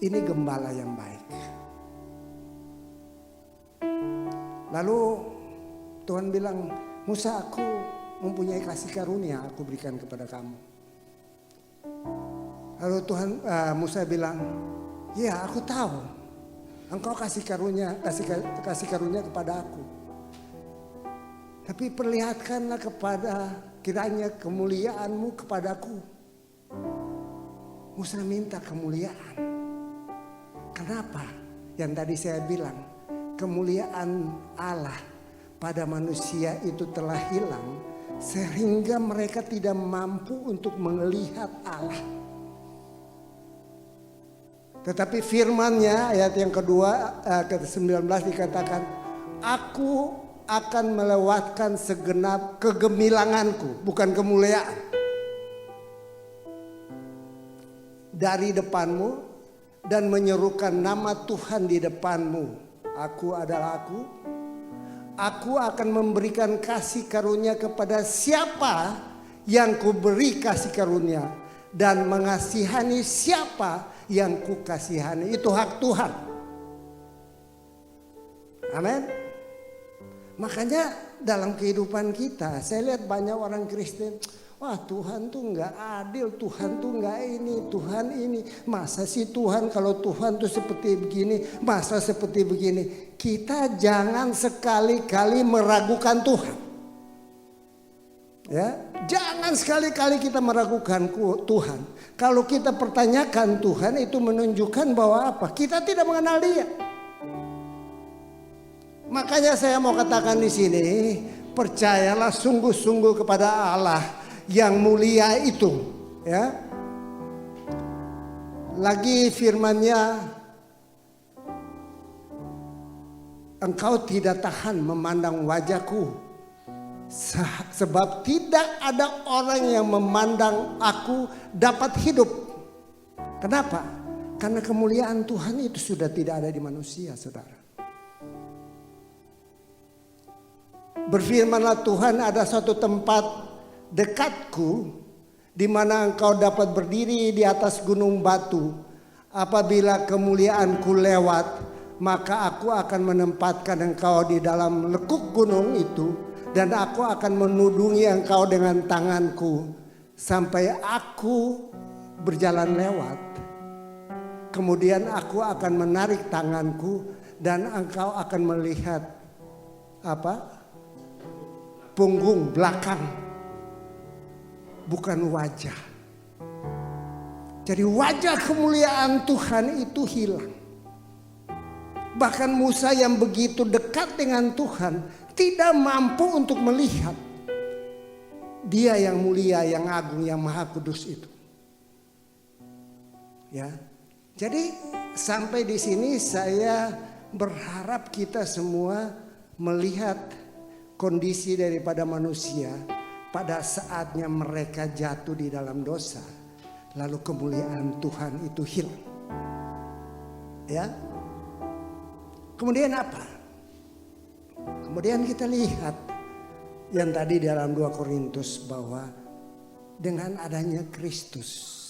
Ini gembala yang baik. Lalu Tuhan bilang, Musa, aku mempunyai kasih karunia, aku berikan kepada kamu. Lalu Musa bilang, ya aku tahu. Engkau kasih karunia kepada aku. Tapi perlihatkanlah kiranya kemuliaanmu kepadaku. Musa minta kemuliaan. Kenapa? Yang tadi saya bilang, kemuliaan Allah pada manusia itu telah hilang, sehingga mereka tidak mampu untuk melihat Allah. Tetapi firman-Nya ayat yang kedua, ke-19 dikatakan, aku akan melewatkan segenap kegemilanganku, bukan kemuliaan, dari depanmu dan menyerukan nama Tuhan di depanmu. Aku adalah aku. Aku akan memberikan kasih karunia kepada siapa yang kuberi kasih karunia, dan mengasihani siapa yang kukasihani. Itu hak Tuhan. Amin. Makanya dalam kehidupan kita, saya lihat banyak orang Kristen, wah Tuhan tuh nggak adil, Tuhan tuh nggak ini, Tuhan ini. Masa sih Tuhan, kalau Tuhan tuh seperti begini, masa seperti begini. Kita jangan sekali-kali meragukan Tuhan. Ya, jangan sekali-kali kita meragukan Tuhan. Kalau kita pertanyakan Tuhan, itu menunjukkan bahwa apa? Kita tidak mengenal Dia. Makanya saya mau katakan di sini, percayalah sungguh-sungguh kepada Allah yang mulia itu, ya. Lagi firman-Nya, engkau tidak tahan memandang wajahku, sebab tidak ada orang yang memandang aku dapat hidup. Kenapa? Karena kemuliaan Tuhan itu sudah tidak ada di manusia, saudara. Berfirmanlah Tuhan, ada suatu tempat dekatku di mana engkau dapat berdiri di atas gunung batu. Apabila kemuliaanku lewat, maka aku akan menempatkan engkau di dalam lekuk gunung itu, dan aku akan menudungi engkau dengan tanganku sampai aku berjalan lewat. Kemudian aku akan menarik tanganku dan engkau akan melihat punggung belakang, bukan wajah. Jadi wajah kemuliaan Tuhan itu hilang. Bahkan Musa yang begitu dekat dengan Tuhan tidak mampu untuk melihat Dia yang mulia, yang agung, yang maha kudus itu. Ya. Jadi sampai di sini saya berharap kita semua melihat kondisi daripada manusia pada saatnya mereka jatuh di dalam dosa, lalu kemuliaan Tuhan itu hilang. Ya. Kemudian apa? Kemudian kita lihat yang tadi dalam 2 Korintus bahwa dengan adanya Kristus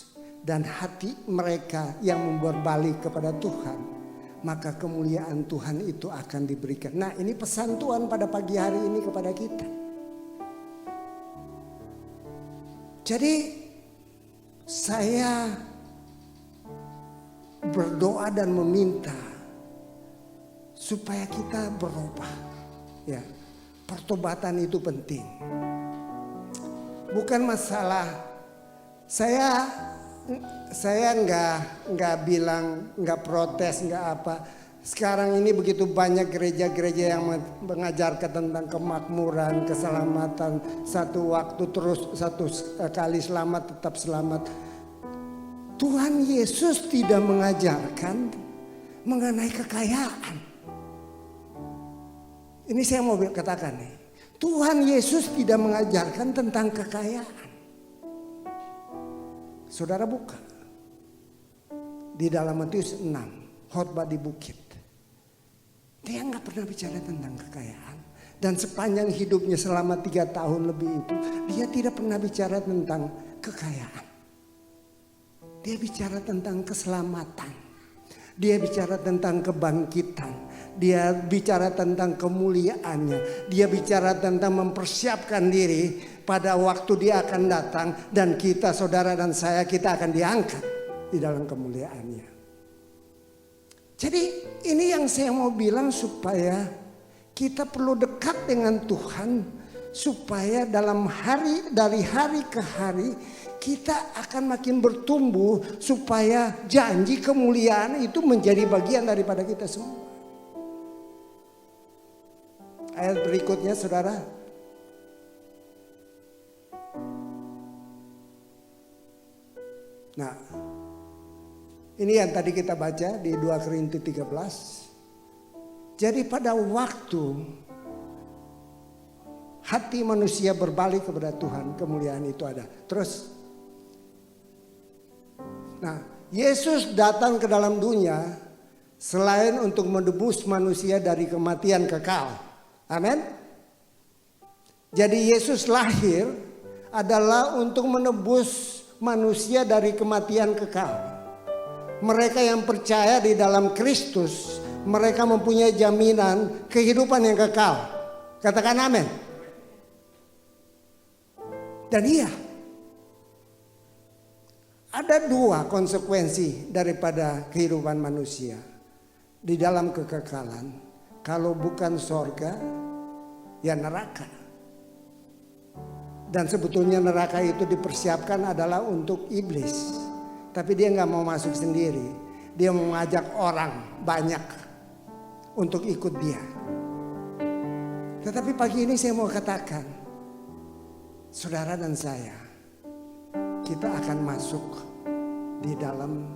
dan hati mereka yang berbalik kepada Tuhan, maka kemuliaan Tuhan itu akan diberikan. Nah, ini pesan Tuhan pada pagi hari ini kepada kita. Jadi saya berdoa dan meminta supaya kita berubah. Ya, pertobatan itu penting. Bukan masalah saya nggak bilang, nggak protes, nggak apa. Sekarang ini begitu banyak gereja-gereja yang mengajarkan tentang kemakmuran, keselamatan, satu waktu terus, satu kali selamat tetap selamat. Tuhan Yesus tidak mengajarkan mengenai kekayaan. Ini saya mau katakan nih, Tuhan Yesus tidak mengajarkan tentang kekayaan. Saudara buka di dalam Matius 6, khotbah di bukit. Dia nggak pernah bicara tentang kekayaan. Dan sepanjang hidupnya selama 3 tahun lebih itu, dia tidak pernah bicara tentang kekayaan. Dia bicara tentang keselamatan. Dia bicara tentang kebangkitan. Dia bicara tentang kemuliaannya. Dia bicara tentang mempersiapkan diri pada waktu dia akan datang. Dan kita, saudara dan saya, kita akan diangkat di dalam kemuliaannya. Jadi ini yang saya mau bilang, supaya kita perlu dekat dengan Tuhan. Supaya dalam dari hari ke hari kita akan makin bertumbuh. Supaya janji kemuliaan itu menjadi bagian daripada kita semua. Ayat berikutnya, saudara. Nah, ini yang tadi kita baca di 2 Korintus 13. Jadi pada waktu hati manusia berbalik kepada Tuhan, kemuliaan itu ada. Terus, nah, Yesus datang ke dalam dunia selain untuk menebus manusia dari kematian kekal. Amin. Jadi Yesus lahir adalah untuk menebus manusia dari kematian kekal. Mereka yang percaya di dalam Kristus, mereka mempunyai jaminan kehidupan yang kekal. Katakan amin. Dan iya, ada 2 konsekuensi daripada kehidupan manusia di dalam kekekalan. Kalau bukan sorga, ya neraka. Dan sebetulnya neraka itu dipersiapkan adalah untuk iblis. Tapi dia gak mau masuk sendiri. Dia mau mengajak orang banyak untuk ikut dia. Tetapi pagi ini saya mau katakan, saudara dan saya, kita akan masuk di dalam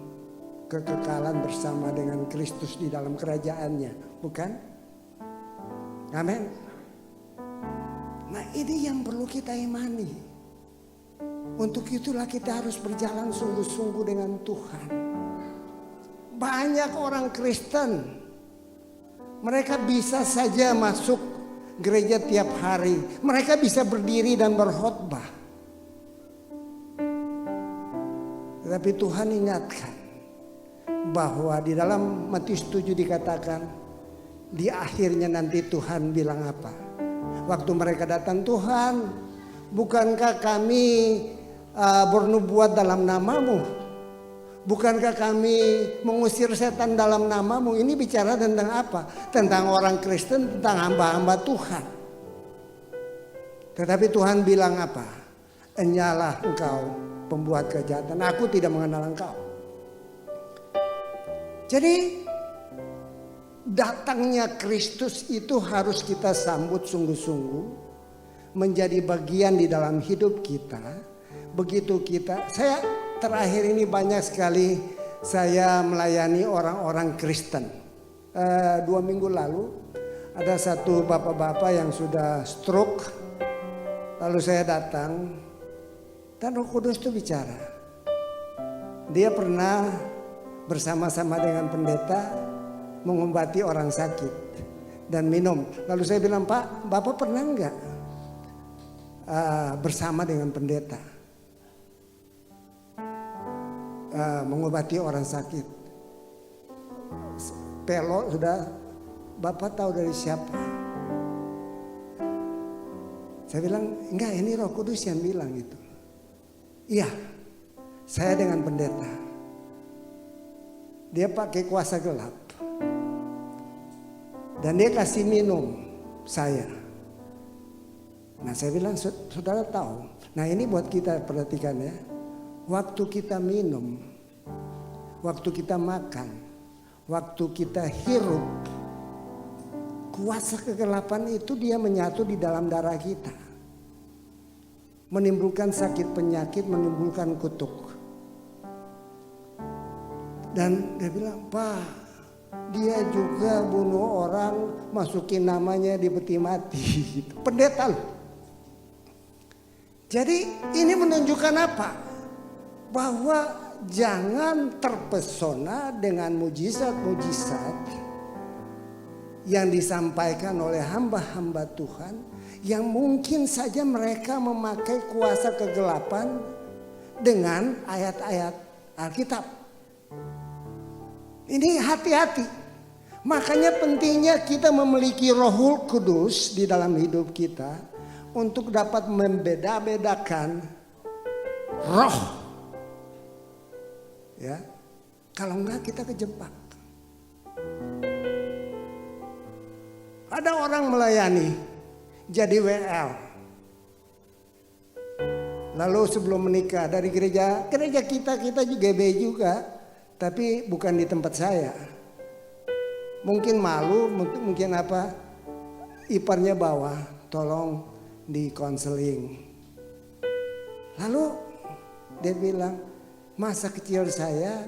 kekekalan bersama dengan Kristus di dalam kerajaannya. Bukan? Amin. Nah, ini yang perlu kita imani. Untuk itulah kita harus berjalan sungguh-sungguh dengan Tuhan. Banyak orang Kristen, mereka bisa saja masuk gereja tiap hari. Mereka bisa berdiri dan berkhotbah. Tetapi Tuhan ingatkan bahwa di dalam Matius 7 dikatakan di akhirnya nanti Tuhan bilang apa? Waktu mereka datang, Tuhan, bukankah kami bernubuat dalam namamu? Bukankah kami mengusir setan dalam namamu? Ini bicara tentang apa? Tentang orang Kristen, tentang hamba-hamba Tuhan. Tetapi Tuhan bilang apa? Enyalah engkau pembuat kejahatan, aku tidak mengenal engkau. Jadi datangnya Kristus itu harus kita sambut sungguh-sungguh, menjadi bagian di dalam hidup kita. Begitu kita, saya terakhir ini banyak sekali saya melayani orang-orang Kristen. 2 minggu lalu ada satu bapak-bapak yang sudah stroke, lalu saya datang dan Roh Kudus itu bicara. Dia pernah bersama-sama dengan pendeta mengobati orang sakit dan minum. Lalu saya bilang, Pak, Bapak pernah enggak bersama dengan pendeta mengobati orang sakit? Pelok sudah, Bapak tahu dari siapa? Saya bilang, enggak, ini Roh Kudus yang bilang itu. Iya, saya dengan pendeta. Dia pakai kuasa gelap. Dan dia kasih minum saya. Nah saya bilang, saudara tahu. Nah ini buat kita perhatikan ya. Waktu kita minum, waktu kita makan, waktu kita hirup, kuasa kegelapan itu dia menyatu di dalam darah kita. Menimbulkan sakit penyakit, menimbulkan kutuk. Dan dia bilang, Pak, dia juga bunuh orang, masukin namanya di peti mati. Pendeta loh. Jadi ini menunjukkan apa? Bahwa jangan terpesona dengan mujizat-mujizat yang disampaikan oleh hamba-hamba Tuhan, yang mungkin saja mereka memakai kuasa kegelapan dengan ayat-ayat Alkitab. Ini hati-hati. Makanya pentingnya kita memiliki Roh Kudus di dalam hidup kita untuk dapat membeda-bedakan roh. Ya. Kalau enggak kita kejebak. Ada orang melayani jadi WL. Lalu sebelum menikah dari gereja kita juga GB juga. Tapi bukan di tempat saya. Mungkin malu, mungkin apa, iparnya bawa, tolong di konseling. Lalu dia bilang, masa kecil saya,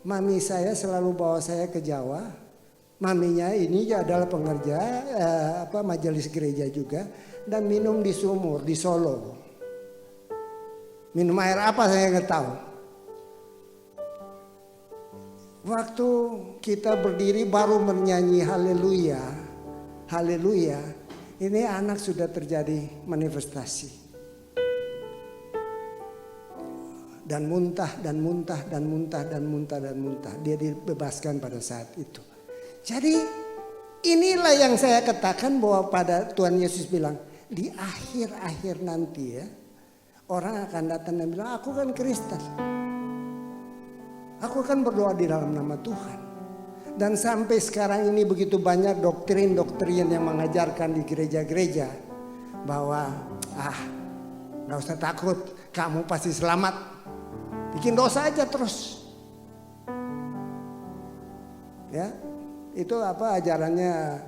mami saya selalu bawa saya ke Jawa. Maminya ini adalah pengerja majelis gereja juga, dan minum di sumur di Solo. Minum air apa saya nggak tahu. Waktu kita berdiri baru bernyanyi haleluya, haleluya, ini anak sudah terjadi manifestasi. Dan muntah, dan muntah, dan muntah, dan muntah, dan muntah. Dia dibebaskan pada saat itu. Jadi inilah yang saya katakan bahwa pada Tuhan Yesus bilang, di akhir-akhir nanti ya, orang akan datang dan bilang, aku kan Kristen. Aku akan berdoa di dalam nama Tuhan. Dan sampai sekarang ini begitu banyak doktrin-doktrin yang mengajarkan di gereja-gereja bahwa gak usah takut, kamu pasti selamat. Bikin dosa aja terus. Ya, itu apa ajarannya,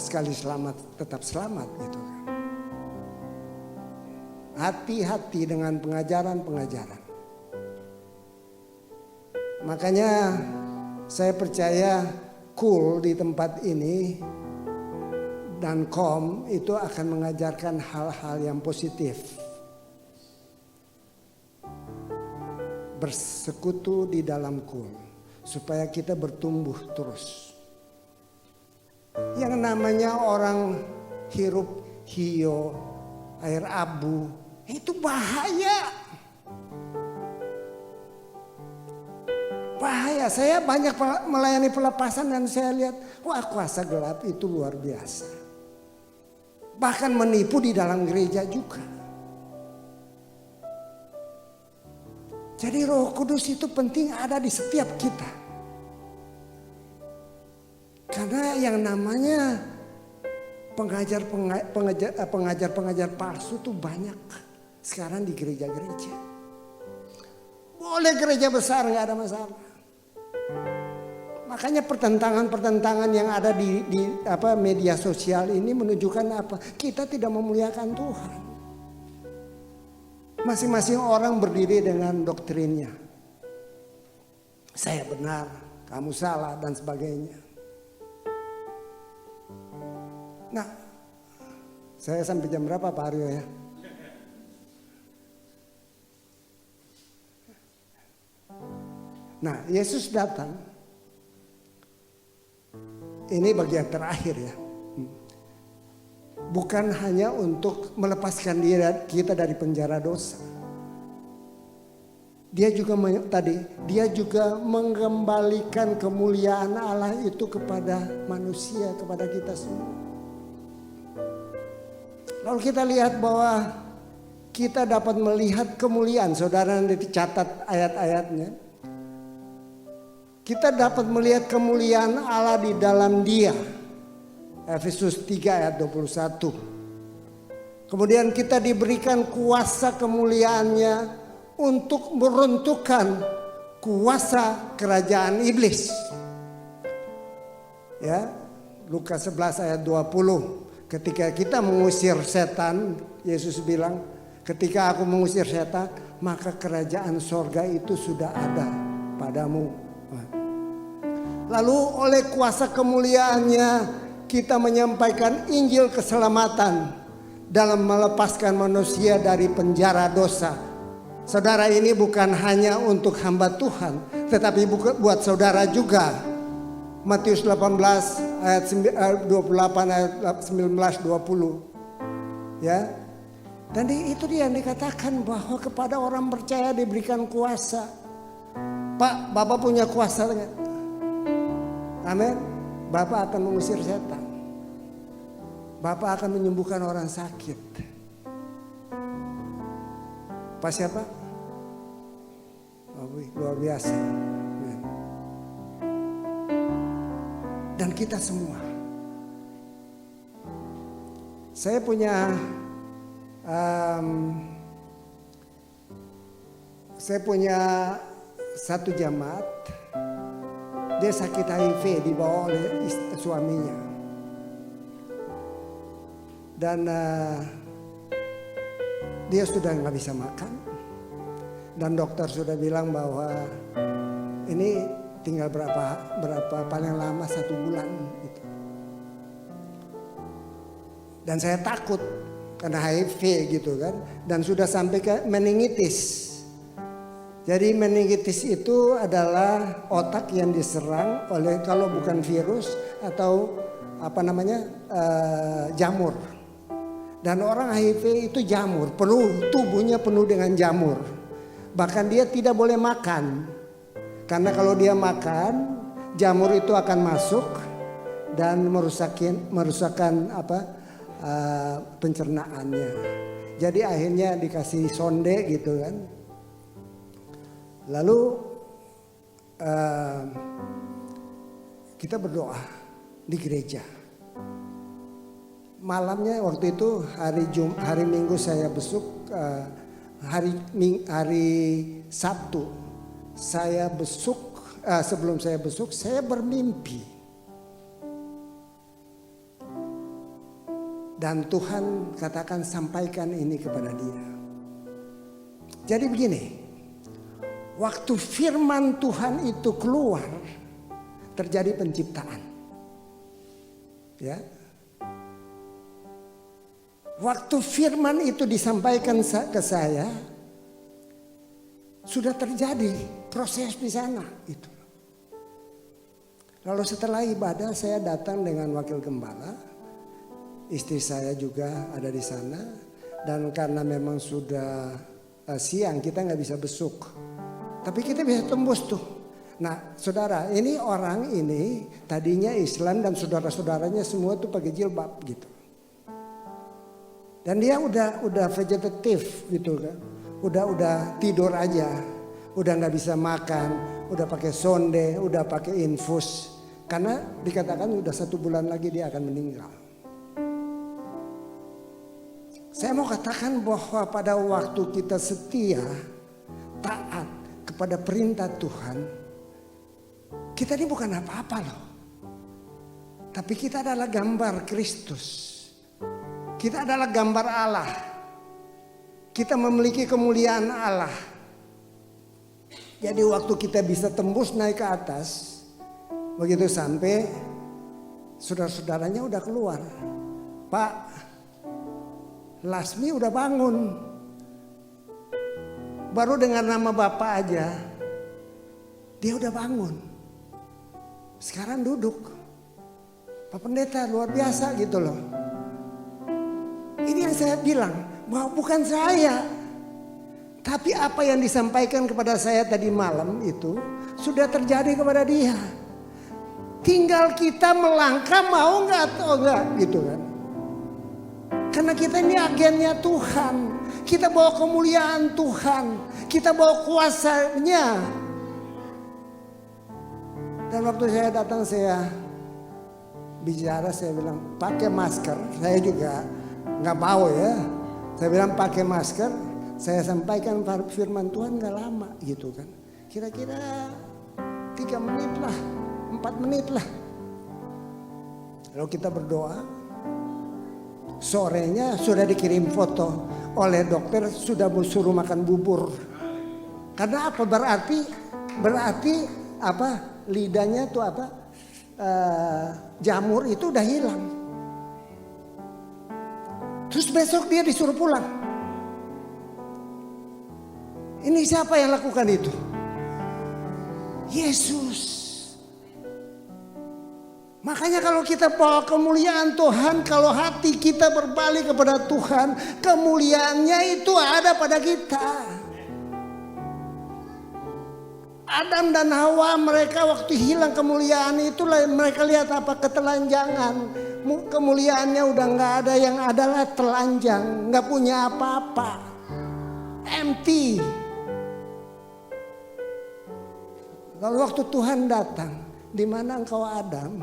sekali selamat tetap selamat gitu. Hati-hati dengan pengajaran-pengajaran. Makanya saya percaya Cool di tempat ini dan KOM itu akan mengajarkan hal-hal yang positif. Bersekutu di dalam Cool supaya kita bertumbuh terus. Yang namanya orang hirup hio, air abu, itu bahaya. bahaya. Saya banyak melayani pelepasan dan saya lihat, wah kuasa gelap itu luar biasa. Bahkan menipu di dalam gereja juga. Jadi Roh Kudus itu penting ada di setiap kita. Karena yang namanya pengajar-pengajar palsu tuh banyak sekarang di gereja-gereja. Boleh gereja besar nggak ada masalah. Makanya pertentangan-pertentangan yang ada di media sosial ini menunjukkan apa? Kita tidak memuliakan Tuhan. Masing-masing orang berdiri dengan doktrinnya. Saya benar, kamu salah dan sebagainya. Nah, saya sampai jam berapa Pak Aryo ya? Nah, Yesus datang. Ini bagian terakhir ya. Bukan hanya untuk melepaskan kita dari penjara dosa. Dia juga mengembalikan kemuliaan Allah itu kepada manusia, kepada kita semua. Lalu kita lihat bahwa kita dapat melihat kemuliaan, saudara nanti dicatat ayat-ayatnya. Kita dapat melihat kemuliaan Allah di dalam Dia. Efesus 3 ayat 21. Kemudian kita diberikan kuasa kemuliaannya untuk meruntuhkan kuasa kerajaan iblis. Ya, Lukas 11 ayat 20. Ketika kita mengusir setan, Yesus bilang, ketika aku mengusir setan, maka kerajaan sorga itu sudah ada padamu. Lalu oleh kuasa kemuliaannya kita menyampaikan Injil keselamatan dalam melepaskan manusia dari penjara dosa. Saudara, ini bukan hanya untuk hamba Tuhan, tetapi buat saudara juga. Matius 18 ayat 28 ayat 19 20. Ya. Dan itu dia yang dikatakan bahwa kepada orang percaya diberikan kuasa. Pak, Bapak punya kuasa enggak? Amin. Bapak akan mengusir setan. Bapak akan menyembuhkan orang sakit. Pak siapa? Oh, luar biasa. Dan kita semua. Saya punya satu jemaat. Dia sakit HIV, dibawa oleh suaminya. Dan dia sudah nggak bisa makan. Dan dokter sudah bilang bahwa ini tinggal berapa paling lama 1 bulan. Gitu. Dan saya takut karena HIV gitu kan. Dan sudah sampai ke meningitis. Jadi meningitis itu adalah otak yang diserang oleh, kalau bukan virus atau jamur. Dan orang HIV itu jamur, tubuhnya penuh dengan jamur. Bahkan dia tidak boleh makan. Karena kalau dia makan, jamur itu akan masuk dan merusakkan pencernaannya. Jadi akhirnya dikasih sonde gitu kan. Lalu kita berdoa di gereja. Malamnya waktu itu hari Minggu saya besuk, hari Sabtu saya besuk. Sebelum saya besuk, saya bermimpi. Dan Tuhan katakan sampaikan ini kepada dia. Jadi begini. Waktu firman Tuhan itu keluar, terjadi penciptaan. Ya. Waktu firman itu disampaikan ke saya, sudah terjadi proses di sana itu. Lalu setelah ibadah saya datang dengan wakil gembala, istri saya juga ada di sana, dan karena memang sudah siang kita nggak bisa besuk. Tapi kita bisa tembus tuh. Nah saudara, ini orang ini tadinya Islam dan saudara-saudaranya semua tuh pakai jilbab gitu. Dan dia udah vegetatif gitu kan. Udah tidur aja. Udah nggak bisa makan, udah pakai sonde, udah pakai infus. Karena dikatakan udah 1 bulan lagi dia akan meninggal. Saya mau katakan bahwa pada waktu kita setia, taat kepada perintah Tuhan, kita ini bukan apa-apa loh. Tapi kita adalah gambar Kristus. Kita adalah gambar Allah. Kita memiliki kemuliaan Allah. Jadi waktu kita bisa tembus naik ke atas, begitu sampai saudara-saudaranya udah keluar. Pak, Lasmi udah bangun. Baru dengar nama Bapak aja, dia udah bangun. Sekarang duduk. Pak Pendeta luar biasa gitu loh. Ini yang saya bilang, bahwa bukan saya. Tapi apa yang disampaikan kepada saya tadi malam itu sudah terjadi kepada dia. Tinggal kita melangkah mau nggak atau enggak gitu kan. Karena kita ini agennya Tuhan. Kita bawa kemuliaan Tuhan. Kita bawa kuasanya. Dan waktu saya datang saya bicara, saya bilang pakai masker. Saya juga nggak mau ya. Saya bilang pakai masker. Saya sampaikan firman Tuhan gak lama gitu kan. Kira-kira 3 menit lah, 4 menit lah. Lalu kita berdoa. Sorenya sudah dikirim foto oleh dokter, sudah suruh makan bubur. Karena apa? Berarti apa? Lidahnya tuh apa? Jamur itu udah hilang. Terus besok dia disuruh pulang. Ini siapa yang lakukan itu? Yesus. Makanya kalau kita bawa kemuliaan Tuhan, kalau hati kita berbalik kepada Tuhan, kemuliaannya itu ada pada kita. Adam dan Hawa, mereka waktu hilang kemuliaan itu, mereka lihat apa? Ketelanjangan. Kemuliaannya udah gak ada, yang adalah telanjang, gak punya apa-apa, empty. Lalu waktu Tuhan datang, di mana engkau Adam?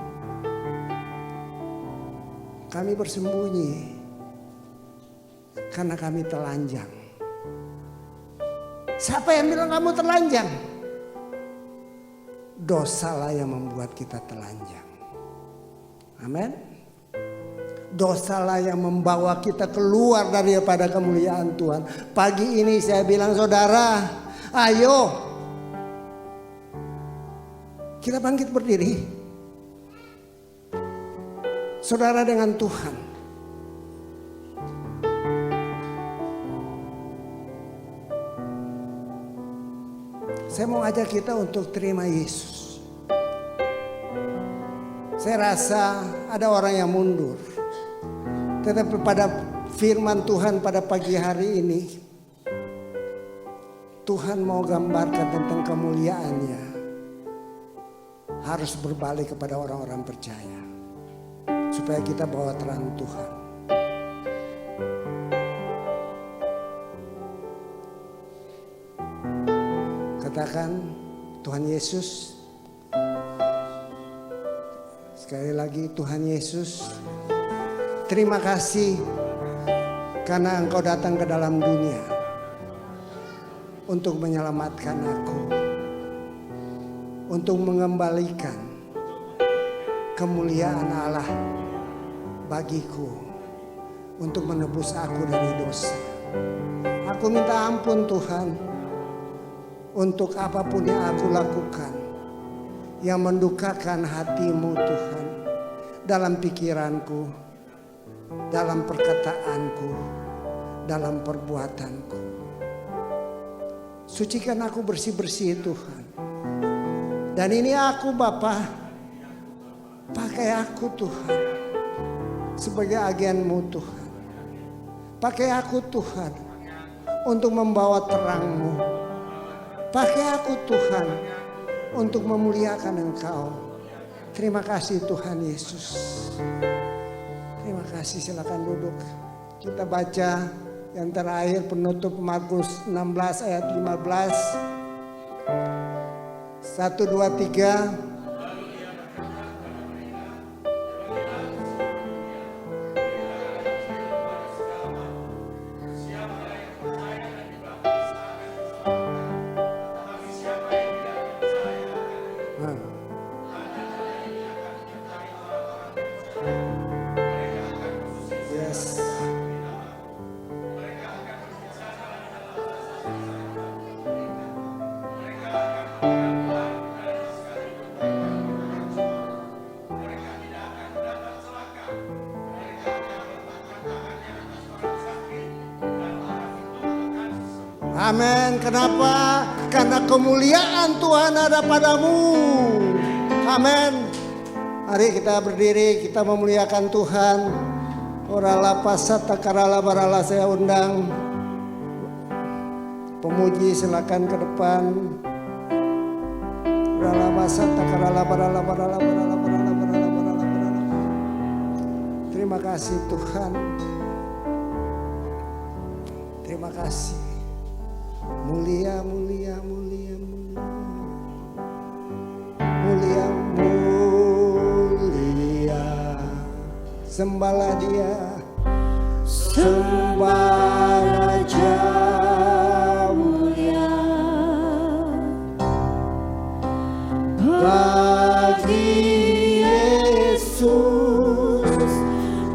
Kami bersembunyi karena kami telanjang. Siapa yang bilang kamu telanjang? Dosalah yang membuat kita telanjang. Amin. Dosalah yang membawa kita keluar daripada kemuliaan Tuhan. Pagi ini saya bilang, saudara, ayo kita bangkit berdiri. Saudara dengan Tuhan. Saya mau ajak kita untuk terima Yesus. Saya rasa ada orang yang mundur. Tetapi pada firman Tuhan pada pagi hari ini, Tuhan mau gambarkan tentang kemuliaannya. Harus berbalik kepada orang-orang percaya. Supaya kita bawa terang Tuhan. Katakan, Tuhan Yesus. Sekali lagi, Tuhan Yesus. Terima kasih karena Engkau datang ke dalam dunia untuk menyelamatkan aku. Untuk mengembalikan kemuliaan Allah bagiku, untuk menebus aku dari dosa. Aku minta ampun Tuhan untuk apapun yang aku lakukan yang mendukakan hati-Mu Tuhan, dalam pikiranku, dalam perkataanku, dalam perbuatanku. Sucikan aku bersih-bersih Tuhan. Dan ini aku Bapa, pakai aku Tuhan sebagai agen-Mu Tuhan. Pakai aku Tuhan untuk membawa terang-Mu. Pakai aku Tuhan untuk memuliakan Engkau. Terima kasih Tuhan Yesus. Terima kasih, silakan duduk. Kita baca yang terakhir penutup Markus 16 ayat 15. 1, 2, 3. Yes. Amin. Kenapa? Karena kemuliaan Tuhan ada padamu. Amin. Mari kita berdiri, kita memuliakan Tuhan. Orala pasata karala barala, saya undang pemuji, silakan ke depan. Orala pasata karala barala barala barala barala barala barala barala. Terima kasih Tuhan. Terima kasih. Mulia, mulia, mulia, mulia. Mulia, mulia. Sembahlah Dia. Sembah Raja mulia. Bagi Yesus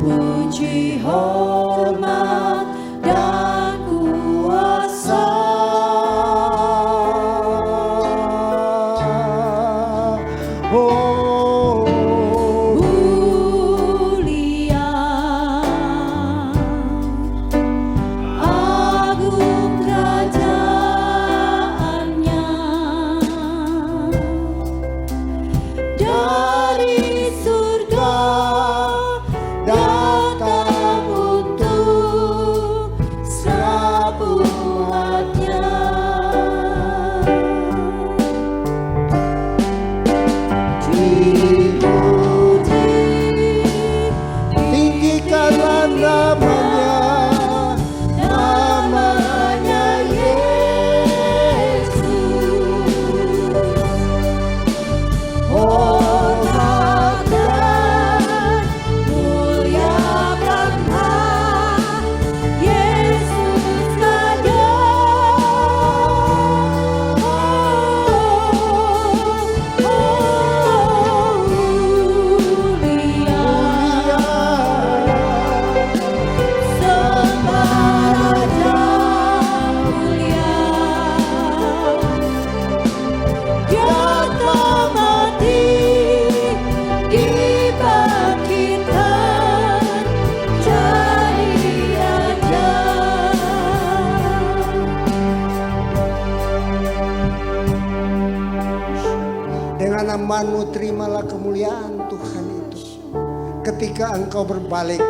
puji, hormat, dan kuasa. Amanmu, terimalah kemuliaan Tuhan itu. Ketika engkau berbalik,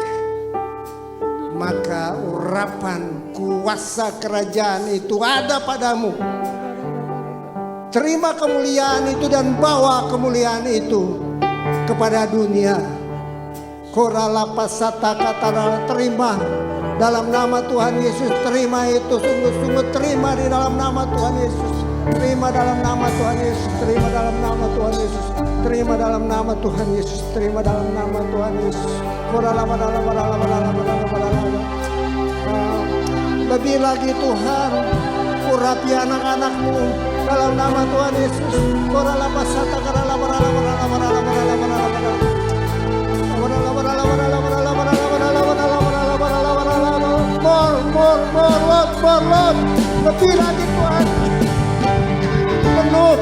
maka urapan kuasa kerajaan itu ada padamu. Terima kemuliaan itu dan bawa kemuliaan itu kepada dunia. Korala pasata kata, terima dalam nama Tuhan Yesus. Terima itu, sungguh-sungguh terima di dalam nama Tuhan Yesus. Terima dalam nama Tuhan Yesus. Terima dalam nama Tuhan Yesus. Terima dalam nama Tuhan Yesus. Terima dalam nama Tuhan Yesus. Lebih lagi Tuhan, urapi anak-anakmu dalam nama Tuhan Yesus. Lebih lagi Tuhan. Penuh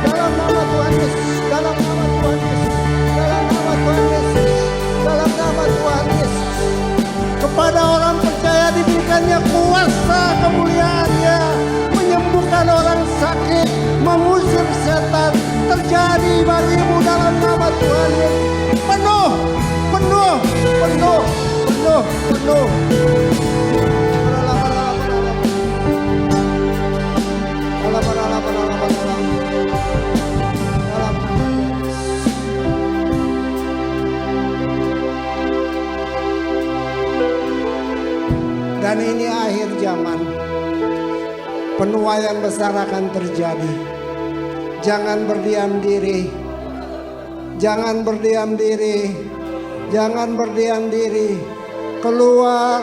dalam nama Tuhan Yesus, dalam nama Tuhan Yesus, dalam nama Tuhan Yesus, dalam nama Tuhan Yesus. Kepada orang percaya diberikannya kuasa kemuliaannya, menyembuhkan orang sakit, mengusir setan, terjadi bagimu dalam nama Tuhan Yesus. Penuh. Dan ini akhir zaman. Penuaian besar akan terjadi. Jangan berdiam diri. Jangan berdiam diri. Jangan berdiam diri. Keluar.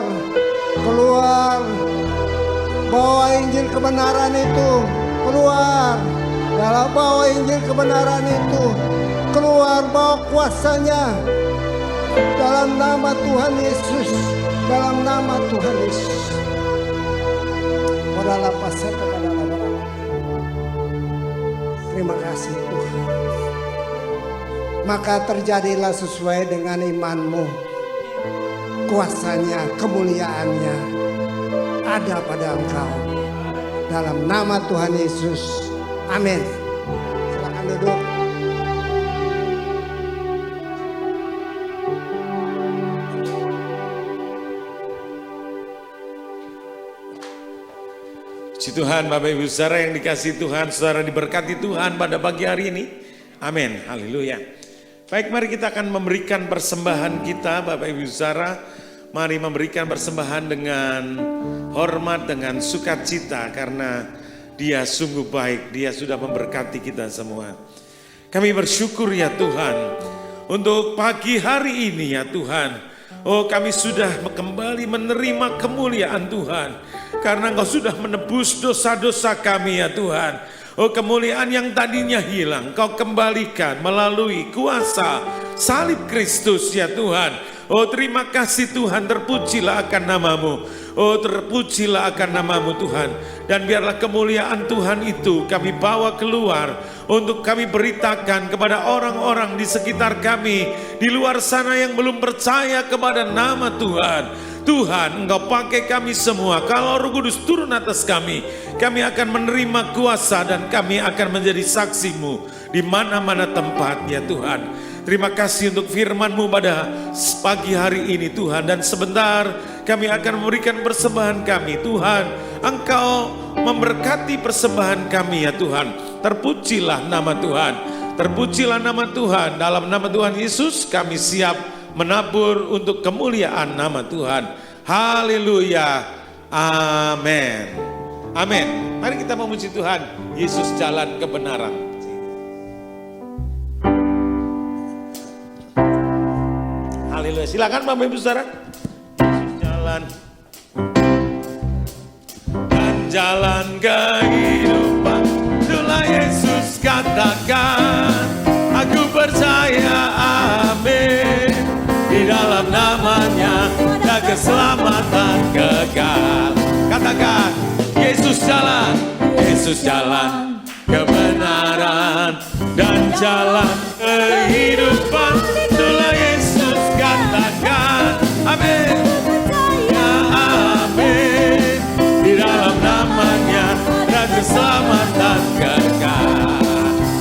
Keluar. Bawa Injil kebenaran itu. Keluar. Dalam bawa Injil kebenaran itu. Keluar, bawa kuasanya. Dalam nama Tuhan Yesus. Dalam nama Tuhan Yesus. Terima kasih Tuhan. Maka terjadilah sesuai dengan imanmu. Kuasanya, kemuliaannya ada pada engkau. Dalam nama Tuhan Yesus. Amin. Silakan duduk. Puji Tuhan, Bapak Ibu Saudara yang dikasihi Tuhan, saudara diberkati Tuhan pada pagi hari ini. Amin, haleluya. Baik, mari kita akan memberikan persembahan kita, Bapak Ibu Saudara. Mari memberikan persembahan dengan hormat, dengan sukacita, karena Dia sungguh baik, Dia sudah memberkati kita semua. Kami bersyukur ya Tuhan, untuk pagi hari ini ya Tuhan. Oh, kami sudah kembali menerima kemuliaan Tuhan. Karena Engkau sudah menebus dosa-dosa kami ya Tuhan. Oh, kemuliaan yang tadinya hilang, Kau kembalikan melalui kuasa salib Kristus ya Tuhan. Oh, terima kasih Tuhan, terpujilah akan nama-Mu. Oh, terpujilah akan nama-Mu Tuhan. Dan biarlah kemuliaan Tuhan itu kami bawa keluar untuk kami beritakan kepada orang-orang di sekitar kami, di luar sana yang belum percaya kepada nama Tuhan. Tuhan, Engkau pakai kami semua. Kalau Roh Kudus turun atas kami akan menerima kuasa dan kami akan menjadi saksi-Mu di mana-mana tempat ya Tuhan. Terima kasih untuk firman-Mu pada pagi hari ini Tuhan. Dan sebentar kami akan memberikan persembahan kami Tuhan. Engkau memberkati persembahan kami ya Tuhan. Terpujilah nama Tuhan. Terpujilah nama Tuhan. Dalam nama Tuhan Yesus kami siap menabur untuk kemuliaan nama Tuhan. Haleluya. Amin. Amin. Mari kita memuji Tuhan. Yesus jalan kebenaran. Haleluya. Silakan Bapak Ibu Saudara. Yesus jalan dan jalan kehidupan. Itulah Yesus katakan. Aku percaya, amin. Di dalam namanya ada keselamatan kekal. Katakan, Yesus jalan kebenaran dan jalan kehidupan. Itulah Yesus katakan, amin. Ya amin. Di dalam namanya ada keselamatan kekal.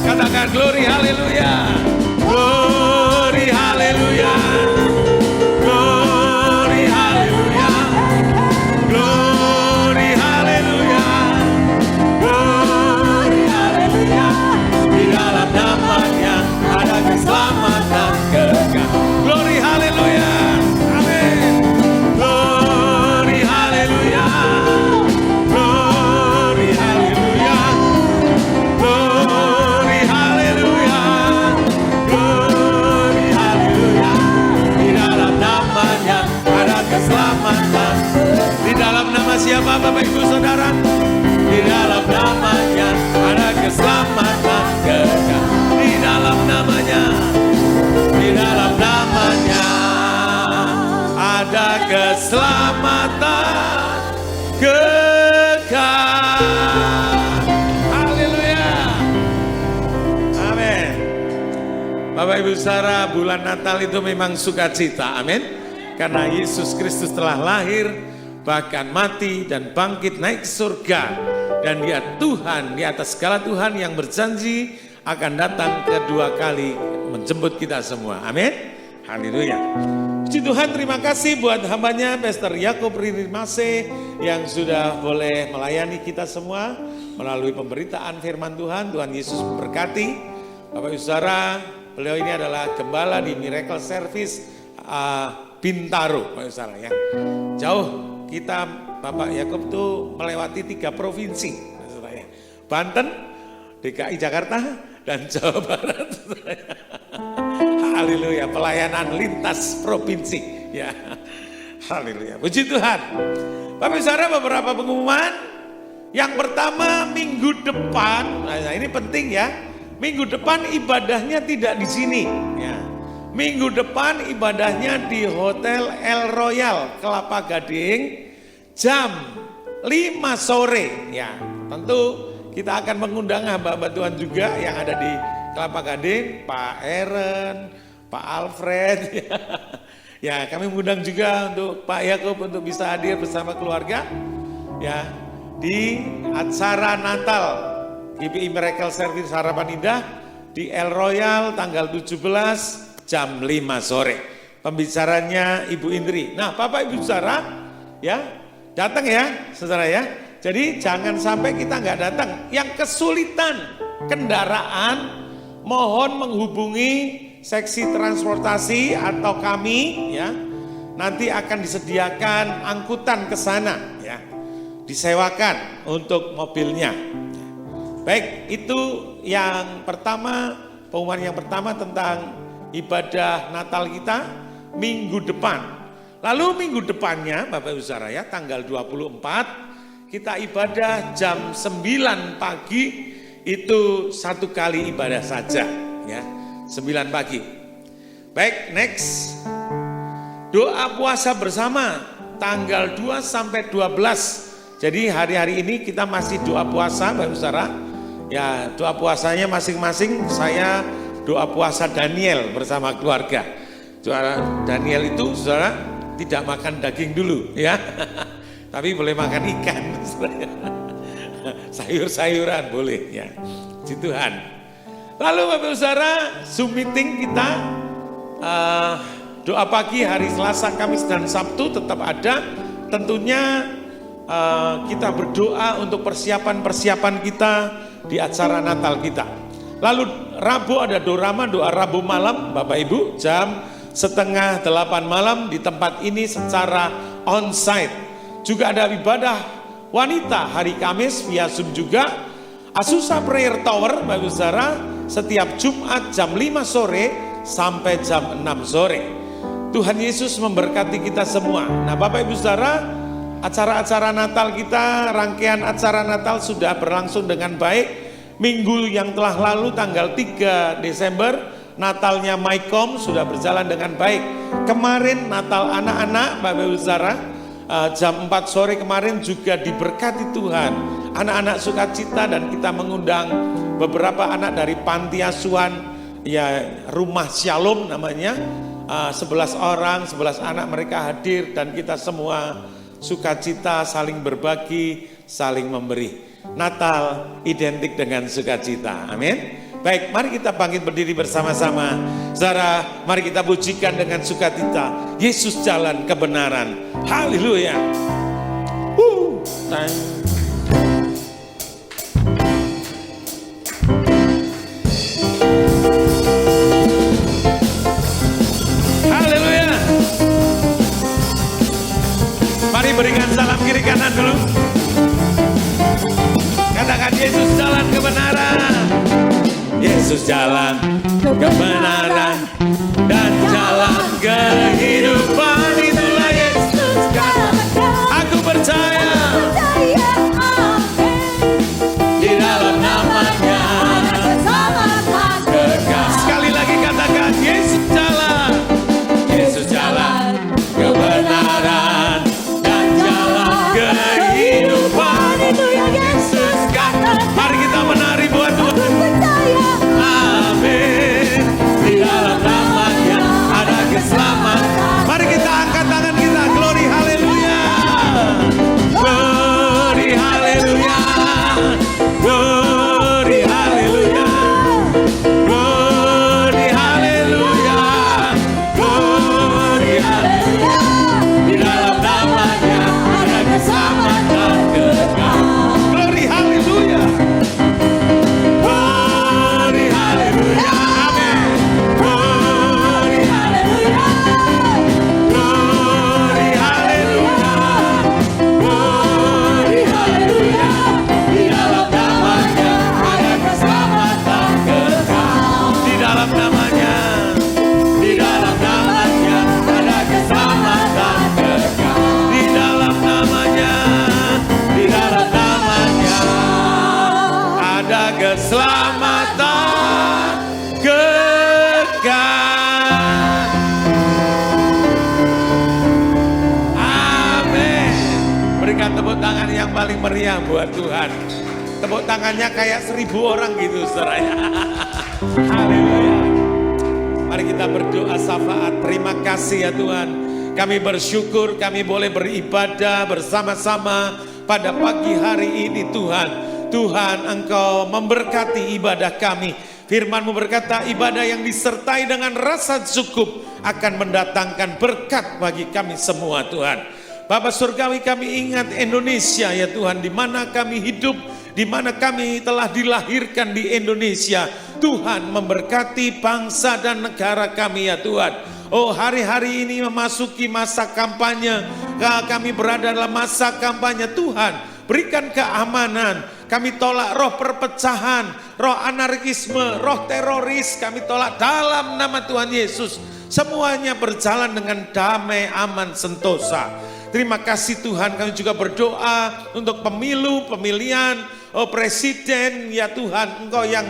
Katakan glory haleluya. Glory haleluya. Glory haleluya. Glory haleluya. Glory haleluya. Di dalam namanya ada keselamatan kekal. Glory haleluya. Amin. Glory haleluya. Glory haleluya. Glory haleluya. Glory haleluya. Di dalam namanya ada keselamatan. Di dalam nama siapa Bapak Ibu Saudara? Di dalam namanya ada keselamatan kekal. Di dalam namanya, di dalam namanya ada keselamatan kekal. Haleluya. Amin. Bapak Ibu Saudara, bulan Natal itu memang sukacita. Amin. Karena Yesus Kristus telah lahir, bahkan mati dan bangkit naik ke surga. Dan Dia Tuhan di atas segala Tuhan yang berjanji akan datang kedua kali menjemput kita semua. Amin. Haleluya. Puji Tuhan, terima kasih buat hambanya Pastor Yakob Ririmase yang sudah boleh melayani kita semua melalui pemberitaan firman Tuhan. Tuhan Yesus memberkati. Bapak Ibu Saudara, beliau ini adalah gembala di Miracle Service Bintaro, Bapak Ibu Saudara ya. Jauh kita Bapak Yakub tuh melewati 3 provinsi, Banten, DKI Jakarta, dan Jawa Barat. Haleluya, pelayanan lintas provinsi. Ya, haleluya, puji Tuhan. Bapak Saudara, beberapa pengumuman. Yang pertama, minggu depan, nah ini penting ya. Minggu depan ibadahnya tidak di sini. Ya. Minggu depan ibadahnya di Hotel El Royal Kelapa Gading jam 5 sore. Ya, tentu kita akan mengundang hamba-hamba Tuhan juga yang ada di Kelapa Gading, Pak Eren, Pak Alfred. Ya, kami mengundang juga untuk Pak Yakub untuk bisa hadir bersama keluarga. Ya, di acara Natal GPI Miracle Service Harapan Indah di El Royal tanggal 17 jam 5 sore. Pembicaranya Ibu Indri. Nah, Bapak Ibu Saudara, ya, datang ya, Saudara ya. Jadi jangan sampai kita nggak datang. Yang kesulitan kendaraan, mohon menghubungi seksi transportasi atau kami, ya. Nanti akan disediakan angkutan ke sana, ya. Disewakan untuk mobilnya. Baik, itu yang pertama, pengumuman yang pertama tentang ibadah Natal kita minggu depan. Lalu minggu depannya, Bapak Ibu Saudara ya, tanggal 24, kita ibadah jam 9 pagi, itu 1 kali ibadah saja, ya, 9 pagi. Baik, next, doa puasa bersama, tanggal 2 sampai 12. Jadi hari-hari ini kita masih doa puasa, Bapak Ibu Saudara. Ya, doa puasanya masing-masing, saya doa puasa Daniel bersama keluarga. Doa Daniel itu Saudara tidak makan daging dulu ya. Tapi boleh makan ikan. Sayur-sayuran boleh ya. Puji Tuhan. Lalu Bapak Saudara, Zoom meeting kita doa pagi hari Selasa, Kamis dan Sabtu tetap ada. Tentunya kita berdoa untuk persiapan-persiapan kita di acara Natal kita. Lalu Rabu ada dorama, doa Rabu malam Bapak Ibu jam 7:30 malam di tempat ini secara onsite. Juga ada ibadah wanita hari Kamis via Zoom juga. Asusa Prayer Tower Bapak Ibu Saudara setiap Jumat jam 5 sore sampai jam 6 sore. Tuhan Yesus memberkati kita semua. Nah Bapak Ibu Saudara, acara-acara Natal kita, rangkaian acara Natal sudah berlangsung dengan baik. Minggu yang telah lalu tanggal 3 Desember, Natalnya Mycom sudah berjalan dengan baik. Kemarin Natal anak-anak, Bapak Ibu Saudara, jam 4 sore kemarin juga diberkati Tuhan. Anak-anak sukacita dan kita mengundang beberapa anak dari panti asuhan, ya Rumah Shalom namanya. 11 orang, 11 anak mereka hadir dan kita semua sukacita, saling berbagi, saling memberi. Natal identik dengan sukacita. Amin. Baik, mari kita bangkit berdiri bersama-sama. Saudara, mari kita pujikan dengan sukacita. Yesus jalan kebenaran. Haleluya. Haleluya. Mari berikan salam kiri kanan dulu. Katakan Yesus jalan kebenaran. Yesus jalan kebenaran dan jalan kehidupan. Itulah Yesus jalan. Aku percaya di dalam namanya kekal. Sekali lagi katakan Yesus jalan. Yesus jalan kebenaran dan jalan kehidupan. Yesus kan. Mari kita menari buat Tuhan. Amin. Di dalam namanya ada keselamatan. Mari kita Berikan tepuk tangan yang paling meriah buat Tuhan. Tepuk tangannya kayak 1000 orang gitu saudara ya. Haleluya. Mari kita berdoa syafaat. Terima kasih ya Tuhan. Kami bersyukur kami boleh beribadah bersama-sama pada pagi hari ini Tuhan. Tuhan Engkau memberkati ibadah kami. Firman-Mu berkata ibadah yang disertai dengan rasa cukup akan mendatangkan berkat bagi kami semua Tuhan. Bapa Surgawi kami ingat Indonesia ya Tuhan, di mana kami hidup, di mana kami telah dilahirkan di Indonesia. Tuhan memberkati bangsa dan negara kami ya Tuhan. Oh hari-hari ini memasuki masa kampanye, kami berada dalam masa kampanye Tuhan. Berikan keamanan, kami tolak roh perpecahan, roh anarkisme, roh teroris, kami tolak dalam nama Tuhan Yesus. Semuanya berjalan dengan damai, aman, sentosa. Terima kasih Tuhan, kami juga berdoa untuk pemilu, pemilihan, presiden ya Tuhan. Engkau yang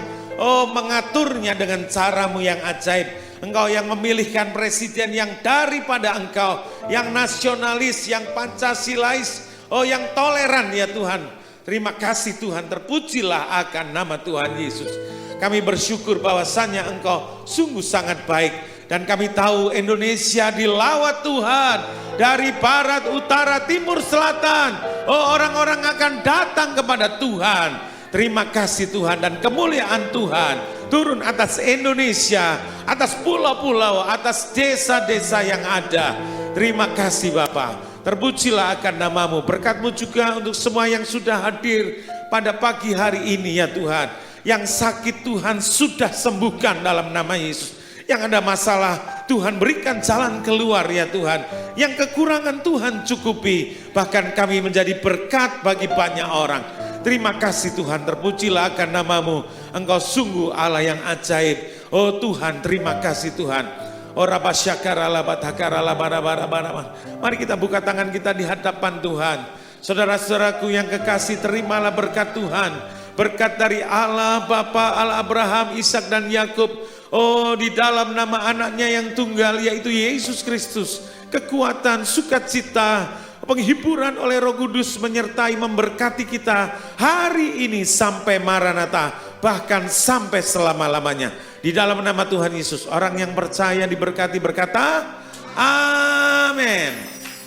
mengaturnya dengan caramu yang ajaib. Engkau yang memilihkan presiden yang daripada Engkau, yang nasionalis, yang Pancasilais, yang toleran ya Tuhan. Terima kasih Tuhan, terpujilah akan nama Tuhan Yesus. Kami bersyukur bahwasannya Engkau sungguh sangat baik. Dan kami tahu Indonesia dilawat Tuhan dari barat, utara, timur, selatan. Orang-orang akan datang kepada Tuhan. Terima kasih Tuhan, dan kemuliaan Tuhan turun atas Indonesia, atas pulau-pulau, atas desa-desa yang ada. Terima kasih Bapa. Terpujilah akan nama-Mu. Berkat-Mu juga untuk semua yang sudah hadir pada pagi hari ini ya Tuhan. Yang sakit Tuhan sudah sembuhkan dalam nama Yesus. Yang ada masalah Tuhan berikan jalan keluar ya Tuhan. Yang kekurangan Tuhan cukupi. Bahkan kami menjadi berkat bagi banyak orang. Terima kasih Tuhan, terpujilah akan nama-Mu. Engkau sungguh Allah yang ajaib. Oh Tuhan, terima kasih Tuhan. Mari kita buka tangan kita di hadapan Tuhan. Saudara-saudaraku yang kekasih, terimalah berkat Tuhan. Berkat dari Allah Bapa, Allah Abraham, Ishak dan Yakub. Oh di dalam nama anaknya yang tunggal yaitu Yesus Kristus. Kekuatan, sukacita, penghiburan oleh Roh Kudus menyertai memberkati kita hari ini sampai Maranatha, bahkan sampai selama-lamanya. Di dalam nama Tuhan Yesus, orang yang percaya diberkati berkata, amin.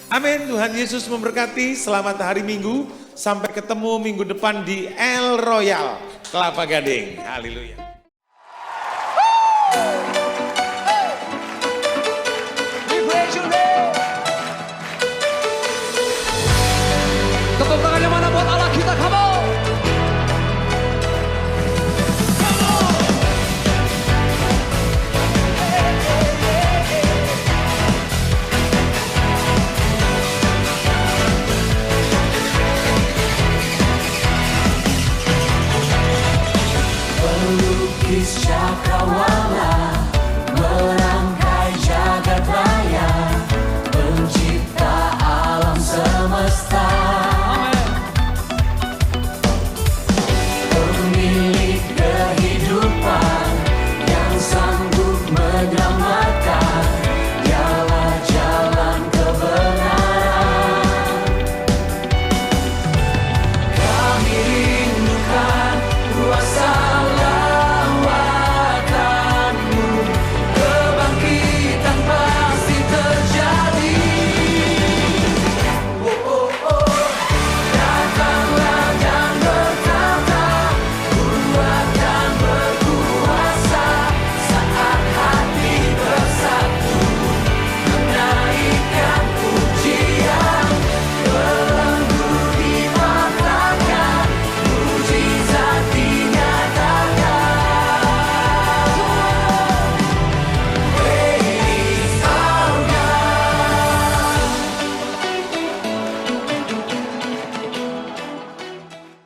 Amin. Tuhan Yesus memberkati. Selamat hari Minggu. Sampai ketemu minggu depan di El Royal, Kelapa Gading. Haleluya. Tepuk tangannya mana buat Allah kita, come on. Pelukis cakrawala, merangkai jagat raya, pencipta alam semesta.